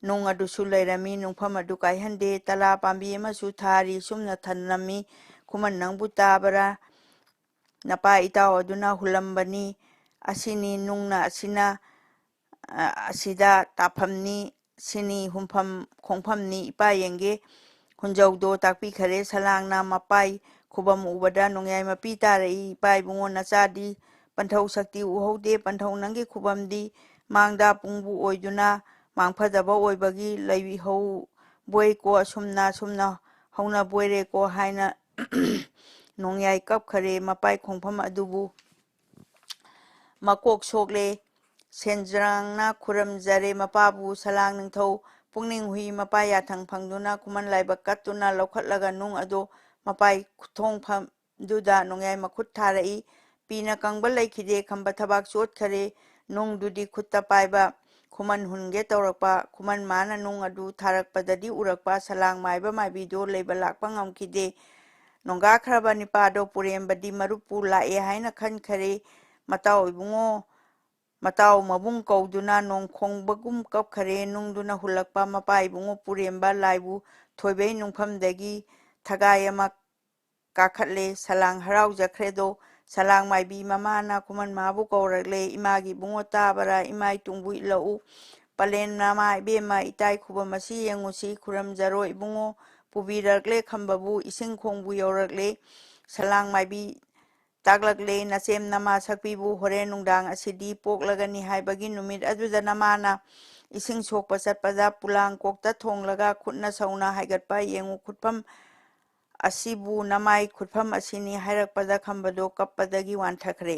ꯅꯨꯡ ꯑꯗꯨꯁꯨ ꯂꯩꯔꯝꯃꯤ ꯅꯨꯡꯐꯝ ꯑꯗꯨ ꯀꯥꯏꯍꯟꯗꯦ ꯇꯂꯥ ꯄꯥꯝꯕꯤ ꯑꯃꯁꯨ ꯊꯥꯔꯤ ꯁꯨꯝꯅ ꯊꯅꯝꯃꯤ ꯈꯨꯃꯟ ꯅꯪꯕꯨ ꯇꯥꯕꯔꯥ ꯅꯄꯥ ꯏꯇꯥꯎ ꯑꯗꯨꯅ ꯍꯨꯜꯂꯝꯕꯅꯤ ꯑꯁꯤꯅꯤ ꯅꯨꯡꯅ ꯑꯁꯤꯗ ꯇꯥꯐꯝꯅꯤ ꯁꯤꯅꯤ ꯍꯨꯝꯐꯝ ꯈꯣꯡꯐꯝꯅꯤ ꯏꯄꯥ ꯌꯦꯡꯒꯦ ꯍꯨꯟꯖꯧꯗꯣ ꯇꯥꯛꯄꯤꯈꯔꯦ ꯁꯂꯥꯡꯅ ꯃꯄꯥꯏ ꯈꯨꯕꯝ ꯎꯕꯗ ꯅꯣꯡꯌꯥꯏ ꯃꯄꯤ ꯇꯥꯔꯛꯏ ꯏꯄꯥ ꯏꯕꯨꯡꯉꯣ ꯅꯆꯥꯗꯤ ꯄꯟꯊꯧ ꯁꯛꯇꯤ ꯎꯍꯧꯗꯦ ꯄꯟꯊꯧ ꯅꯪꯒꯤ ꯈꯨꯕꯝꯗꯤ ꯃꯥꯡꯗ ꯄꯨꯡꯕꯨ ꯑꯣꯏꯗꯨꯅ ꯃꯥꯡꯐꯗꯕ ꯑꯣꯏꯕꯒꯤ ꯂꯩꯍꯧꯕꯣꯏꯀꯣ ꯑꯁꯨꯝꯅ ꯍꯧꯅꯕꯣꯏꯔꯦꯀꯣ ꯍꯥꯏꯅ ꯅꯣꯡꯌꯥꯏ ꯀꯞꯈꯔꯦ ꯃꯄꯥꯏ ꯈꯣꯡꯐꯝ ꯑꯗꯨꯕꯨ ꯃꯀꯣꯛ ꯁꯣꯛꯂꯦ ꯁꯦꯟꯖ꯭ꯔꯥꯡꯅ ꯈꯨꯔꯝꯖꯔꯦ ꯃꯄꯥꯕꯨ ꯁꯂꯥꯡ ꯅꯤꯡꯊꯧ ꯄꯨꯛꯅꯤꯡ ꯍꯨꯏ ꯃꯄꯥ ꯌꯥꯊꯪ ꯐꯪꯗꯨꯅ ꯈꯨꯃꯟ ꯂꯥꯏꯕꯛ ꯀꯠꯇꯨꯅ ꯂꯧꯈꯠꯂꯒ ꯅꯨꯡ ꯑꯗꯨ ꯃꯄꯥꯏ ꯈꯨꯊꯣꯡꯐꯝꯗꯨꯗ ꯅꯣꯡꯌꯥꯏ ꯃꯈꯨꯠ ꯊꯥꯔꯛꯏ ꯄꯤꯅ ꯀꯪꯕ ꯂꯩꯈꯤꯗꯦ ꯈꯝꯕ ꯊꯕꯥꯛ ꯆꯣꯠꯈꯔꯦ ꯅꯨꯡꯗꯨꯗꯤ ꯈꯨꯠꯇ ꯄꯥꯏꯕ ꯈꯨꯃꯟ ꯍꯨꯟꯒꯦ ꯇꯧꯔꯛꯄ ꯈꯨꯃꯟ ꯃꯥꯅ ꯅꯨꯡ ꯑꯗꯨ ꯊꯥꯔꯛꯄꯗꯗꯤ ꯎꯔꯛꯄ ꯁꯂꯥꯡ ꯃꯥꯏꯕ ꯃꯥꯏꯕꯤꯗꯣ ꯂꯩꯕ ꯂꯥꯛꯄ ꯉꯝꯈꯤꯗꯦ ꯅꯣꯡꯒꯥꯈ꯭ꯔꯕ ꯅꯤꯄꯥꯗꯣ ꯄꯨꯔꯦꯝꯕꯗꯤ ꯃꯔꯨꯞꯄꯨ ꯂꯥꯛꯑꯦ ꯍꯥꯏꯅ ꯈꯟꯈꯔꯦ ꯃꯇꯥꯎ ꯏꯕꯨꯡꯉꯣ ꯃꯇꯥꯎ ꯃꯕꯨꯡ ꯀꯧꯗꯨꯅ ꯅꯣꯡꯈꯣꯡꯕꯒꯨꯝ ꯀꯞꯈꯔꯦ ꯅꯨꯡꯗꯨꯅ ꯍꯨꯜꯂꯛꯄ ꯃꯄꯥ ꯏꯕꯨꯡꯉꯣ ꯄꯨꯔꯦꯝꯕ ꯂꯥꯏꯕꯨ ꯊꯣꯏꯕꯩ ꯅꯨꯡꯐꯝꯗꯒꯤ ꯊꯒꯥꯏ ꯑꯃ ꯀꯥꯈꯠꯂꯦ ꯁꯂꯥꯡ ꯍꯔꯥꯎꯖꯈ꯭ꯔꯦꯗꯣ ꯁꯂꯥꯡ ꯃꯥꯏꯕꯤ ꯃꯃꯥꯅ ꯈꯨꯃꯟ ꯃꯥꯕꯨ ꯀꯧꯔꯛꯂꯦ ꯏꯃꯥꯒꯤ ꯏꯕꯨꯡꯉꯣ ꯇꯥꯕꯔꯥ ꯏꯃꯥꯏ ꯇꯨꯡꯕꯨ ꯏꯜꯂꯛꯎ ꯄꯂꯦꯟ ꯃꯃꯥ ꯏꯕꯦꯝꯃ ꯏꯇꯥꯏ ꯈꯨꯕꯝ ꯑꯁꯤ ꯌꯦꯡꯉꯨꯁꯤ ꯈꯨꯔꯝꯖꯔꯣ ꯏꯕꯨꯡꯉꯣ ꯄꯨꯕꯤꯔꯛꯂꯦ ꯈꯝꯕꯕꯨ ꯏꯁꯤꯡ ꯈꯣꯡꯕꯨ ꯌꯧꯔꯛꯂꯦ ꯁꯂꯥꯡ ꯃꯥꯏꯕꯤ ꯇꯥꯛꯂꯛꯂꯦ ꯅꯆꯦꯝ ꯅꯃꯥ ꯁꯛꯄꯤꯕꯨ ꯍꯣꯔꯦꯟ ꯅꯨꯡꯗꯥꯡ ꯑꯁꯤꯗꯤ ꯄꯣꯛꯂꯒꯅꯤ ꯍꯥꯏꯕꯒꯤ ꯅꯨꯃꯤꯠ ꯑꯗꯨꯗ ꯅꯃꯥꯅ ꯏꯁꯤꯡ ꯁꯣꯛꯄ ꯆꯠꯄꯗ ꯄꯨꯂꯥꯡ ꯀꯣꯛꯇ ꯊꯣꯡꯂꯒ ꯈꯨꯠꯅ ꯁꯧꯅ ꯍꯥꯏꯒꯠꯄ ꯌꯦꯡꯉꯨ ꯈꯨꯠꯐꯝ ꯑꯁꯤꯕꯨ ꯅꯃꯥꯏ ꯈꯨꯠꯐꯝ ꯑꯁꯤꯅꯤ ꯍꯥꯏꯔꯛꯄꯗ ꯈꯝꯕꯗꯣ ꯀꯞꯄꯗꯒꯤ ꯋꯥꯟꯊꯈ꯭ꯔꯦ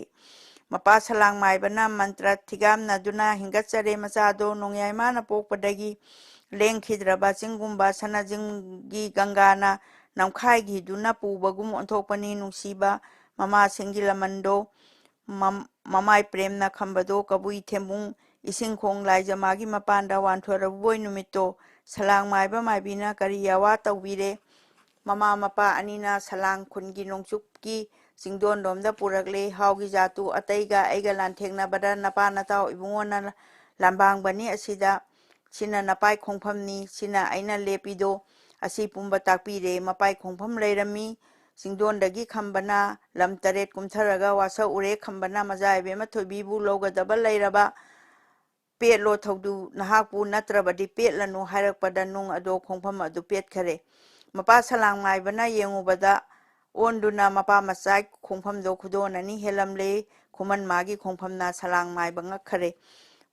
ꯃꯄꯥ ꯁꯂꯥꯡ ꯃꯥꯏꯕꯅ ꯃꯟꯇ꯭ꯔ ꯊꯤꯒꯥꯝꯅꯗꯨꯅ ꯍꯤꯡꯒꯠꯆꯔꯦ ꯃꯆꯥꯗꯣ ꯅꯣꯡꯌꯥꯏ ꯃꯥꯅ ꯄꯣꯛꯄꯗꯒꯤ ꯂꯦꯡꯈꯤꯗ꯭ꯔꯕ ꯆꯤꯡꯒꯨꯝꯕ ꯁꯅꯥꯖꯤꯡꯒꯤ ꯒꯪꯒꯥꯅ ꯅꯝꯈꯥꯏꯈꯤꯗꯨꯅ ꯄꯨꯕꯒꯨꯝ ꯑꯣꯟꯊꯣꯛꯄꯅꯤ ꯅꯨꯡꯁꯤꯕ ꯃꯃꯥꯁꯤꯡꯒꯤ ꯂꯃꯟꯗꯣ ꯃꯃꯥꯏ ꯄ꯭ꯔꯦꯝꯅ ꯈꯝꯕꯗꯣ ꯀꯕꯨꯏ ꯊꯦꯝꯕꯨꯡ ꯏꯁꯤꯡꯈꯣꯡ ꯂꯥꯏꯖꯃꯥꯒꯤ ꯃꯄꯥꯟꯗ ꯋꯥꯟꯊꯣꯔꯕꯣꯏ ꯅꯨꯃꯤꯠꯇꯣ ꯁꯂꯥꯡ ꯃꯥꯏꯕ ꯃꯥꯏꯕꯤꯅ ꯀꯔꯤ ꯑꯋꯥ ꯇꯧꯕꯤꯔꯦ ꯃꯃꯥ ꯃꯄꯥ ꯑꯅꯤꯅ ꯁꯂꯥꯡ ꯈꯨꯟꯒꯤ ꯅꯣꯡꯆꯨꯞꯀꯤ ꯆꯤꯡꯗꯣꯟꯔꯣꯝꯗ ꯄꯨꯔꯛꯂꯦ ꯍꯥꯎꯒꯤ ꯖꯥꯇꯨ ꯑꯇꯩꯒ ꯑꯩꯒ ꯂꯥꯟꯊꯦꯡꯅꯕꯗ ꯅꯄꯥ ꯅꯇꯥꯎ ꯏꯕꯨꯡꯉꯣꯅ ꯂꯥꯝꯕꯥꯡꯕꯅꯤ ꯑꯁꯤꯗ ꯁꯤꯅ ꯅꯄꯥꯏ ꯈꯣꯡꯐꯝꯅꯤ ꯁꯤꯅ ꯑꯩꯅ ꯂꯦꯞꯄꯤꯗꯣ ꯑꯁꯤ ꯄꯨꯝꯕ ꯇꯥꯛꯄꯤꯔꯦ ꯃꯄꯥꯏ ꯈꯣꯡꯐꯝ ꯂꯩꯔꯝꯃꯤ ꯆꯤꯡꯗꯣꯟꯗꯒꯤ ꯈꯝꯕꯅ ꯂꯝ 7 ꯀꯨꯝꯊꯔꯒ ꯋꯥꯁꯛꯎꯔꯦ ꯈꯝꯕꯅ ꯃꯆꯥ ꯏꯕꯦꯝꯃ ꯊꯣꯏꯕꯤꯕꯨ ꯂꯧꯒꯗꯕ ꯂꯩꯔꯕ ꯄꯦꯠꯂꯣ ꯊꯧꯗꯨ ꯅꯍꯥꯛꯄꯨ ꯅꯠꯇ꯭ꯔꯕꯗꯤ ꯄꯦꯠꯂꯅꯨ ꯍꯥꯏꯔꯛꯄꯗ ꯅꯨꯡ ꯑꯗꯣ ꯈꯣꯡꯐꯝ ꯑꯗꯨ ꯄꯦꯠꯈꯔꯦ ꯃꯄꯥ ꯁꯂꯥꯡ ꯃꯥꯏꯕꯅ ꯌꯦꯡꯉꯨꯕꯗ ꯑꯣꯟꯗꯨꯅ ꯃꯄꯥ ꯃꯆꯥꯏ ꯈꯣꯡꯐꯝꯗꯣ ꯈꯨꯗꯣꯟ ꯑꯅꯤ ꯍꯦꯜꯂꯝꯂꯦ ꯈꯨꯃꯟ ꯃꯥꯒꯤ ꯈꯣꯡꯐꯝꯅ ꯁꯂꯥꯡ ꯃꯥꯏꯕ ꯉꯛꯈꯔꯦ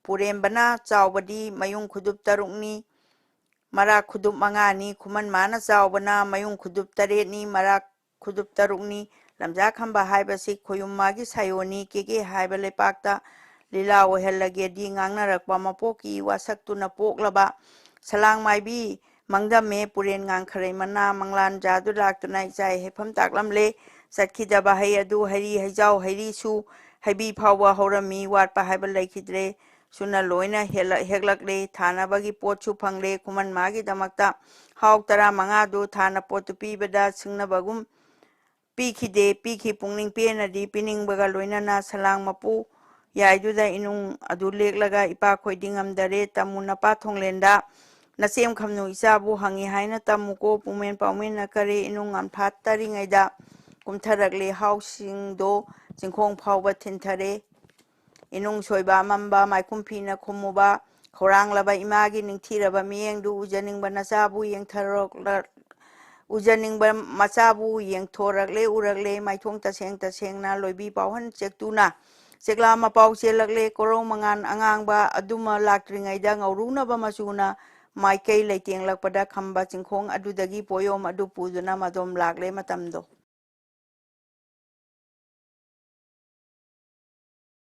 ꯄꯨꯔꯦꯝꯕꯅ ꯆꯥꯎꯕꯗꯤ ꯃꯌꯨꯡ ꯈꯨꯗꯨꯞ 6ꯅꯤ ꯃꯔꯥꯛ ꯈꯨꯗꯨꯞ 5ꯅꯤ ꯈꯨꯃꯟ ꯃꯥꯅ ꯆꯥꯎꯕꯅ ꯃꯌꯨꯡ ꯈꯨꯗꯨꯞ 8ꯅꯤ ꯃꯔꯥꯛ ꯈꯨꯗꯨꯞ 6ꯅꯤ ꯂꯝꯖꯥ ꯈꯝꯕ ꯍꯥꯏꯕꯁꯤ ꯈꯣꯌꯨꯝ ꯃꯥꯒꯤ ꯁꯥꯌꯣꯟꯅꯤ ꯀꯦꯀꯦ ꯍꯥꯏꯕ ꯂꯩꯄꯥꯛꯇ ꯂꯤꯂꯥ ꯑꯣꯏꯍꯜꯂꯒꯦꯗꯤ ꯉꯥꯡꯅꯔꯛꯄ ꯃꯄꯣꯛꯀꯤ ꯋꯥꯁꯛꯇꯨꯅ ꯄꯣꯛꯂꯕ ꯁꯂꯥꯡ ꯃꯥꯏꯕꯤ ꯃꯪꯗꯝꯃꯦ ꯄꯨꯔꯦꯟ ꯉꯥꯡꯈꯔꯩ ꯃꯅꯥ ꯃꯪꯂꯥꯟꯖꯥꯗꯨ ꯂꯥꯛꯇꯨꯅ ꯏꯆꯥꯏ ꯍꯩꯐꯝ ꯇꯥꯛꯂꯝꯂꯦ ꯆꯠꯈꯤꯗꯕ ꯍꯩ ꯑꯗꯨ ꯍꯩꯔꯤ ꯍꯩꯖꯥꯎ ꯍꯩꯔꯤꯁꯨ ꯍꯩꯕꯤ ꯐꯥꯎꯕ ꯍꯧꯔꯝꯃꯤ ꯋꯥꯠꯄ ꯍꯥꯏꯕ ꯂꯩꯈꯤꯗ꯭ꯔꯦ ꯁꯨꯅ ꯂꯣꯏꯅ ꯍꯦꯛꯂꯛꯂꯦ ꯊꯥꯅꯕꯒꯤ ꯄꯣꯠꯁꯨ ꯐꯪꯂꯦ ꯈꯨꯃꯟ ꯃꯥꯒꯤꯗꯃꯛꯇ ꯍꯥꯎ 15ꯗꯨ ꯊꯥꯅ ꯄꯣꯠꯇꯨ ꯄꯤꯕꯗ ꯁꯤꯡꯅꯕꯒꯨꯝ ꯄꯤꯈꯤꯗꯦ ꯄꯤꯈꯤ ꯄꯨꯛꯅꯤꯡ ꯄꯦꯟꯅꯗꯤ ꯄꯤꯅꯤꯡꯕꯒ ꯂꯣꯏꯅꯅ ꯁꯂꯥꯡ ꯃꯄꯨ ꯌꯥꯏꯗꯨꯗ ꯏꯅꯨꯡ ꯑꯗꯨ ꯂꯦꯛꯂꯒ ꯏꯄꯥ ꯈꯣꯏꯗꯤ ꯉꯝꯗꯔꯦ ꯇꯝꯃꯨ ꯅꯄꯥ ꯊꯣꯡꯂꯦꯟꯗ ꯅꯆꯦꯝ ꯈꯝꯅꯨ ꯏꯆꯥꯕꯨ ꯍꯪꯉꯤ ꯍꯥꯏꯅ ꯇꯝꯃꯨꯀꯣ ꯄꯨꯡꯃꯦꯟ ꯄꯥꯎꯃꯤꯟꯅꯈꯔꯦ ꯏꯅꯨꯡ ꯉꯟꯐꯥꯠꯇꯔꯤꯉꯩꯗ ꯀꯨꯝꯊꯔꯛꯂꯦ ꯍꯥꯎꯁꯤꯡꯗꯣ ꯆꯤꯡꯈꯣꯡ ꯐꯥꯎꯕ ꯊꯤꯟꯊꯔꯦ ꯏꯅꯨꯡ ꯁꯣꯏꯕ ꯑꯃꯝꯕ ꯃꯥꯏꯈꯨꯝ ꯐꯤꯅ ꯈꯨꯝꯃꯨꯕ ꯈꯧꯔꯥꯡꯂꯕ ꯏꯃꯥꯒꯤ ꯅꯤꯡꯊꯤꯔꯕ ꯃꯤꯠꯌꯦꯡꯗꯨ ꯎꯖꯅꯤꯡꯕ ꯅꯆꯥꯕꯨ ꯎꯖꯅꯤꯡꯕ ꯃꯆꯥꯕꯨ ꯌꯦꯡꯊꯣꯔꯛꯂꯦ ꯎꯔꯛꯂꯦ ꯃꯥꯏꯊꯣꯡ ꯇꯁꯦꯡꯅ ꯂꯣꯏꯕꯤ ꯄꯥꯎꯍꯟ ꯆꯦꯛꯇꯨꯅ ꯆꯦꯛꯂꯥ ꯃꯄꯥꯎ ꯆꯦꯜꯂꯛꯂꯦ ꯀꯣꯔꯧ ꯃꯉꯥꯟ ꯑꯉꯥꯡꯕ ꯑꯗꯨꯃ ꯂꯥꯛꯇ꯭ꯔꯤꯉꯩꯗ ꯉꯧꯔꯨꯅꯕ ꯃꯆꯨꯅ ꯃꯥꯏꯀꯩ ꯂꯩꯇꯦꯡꯂꯛꯄꯗ ꯈꯝꯕ ꯆꯤꯡꯈꯣꯡ ꯑꯗꯨꯗꯒꯤ ꯄꯣꯌꯣꯝ ꯑꯗꯨ ꯄꯨꯗꯨꯅ ꯃꯗꯣꯝ ꯂꯥꯛꯂꯦ ꯃꯇꯝꯗꯣ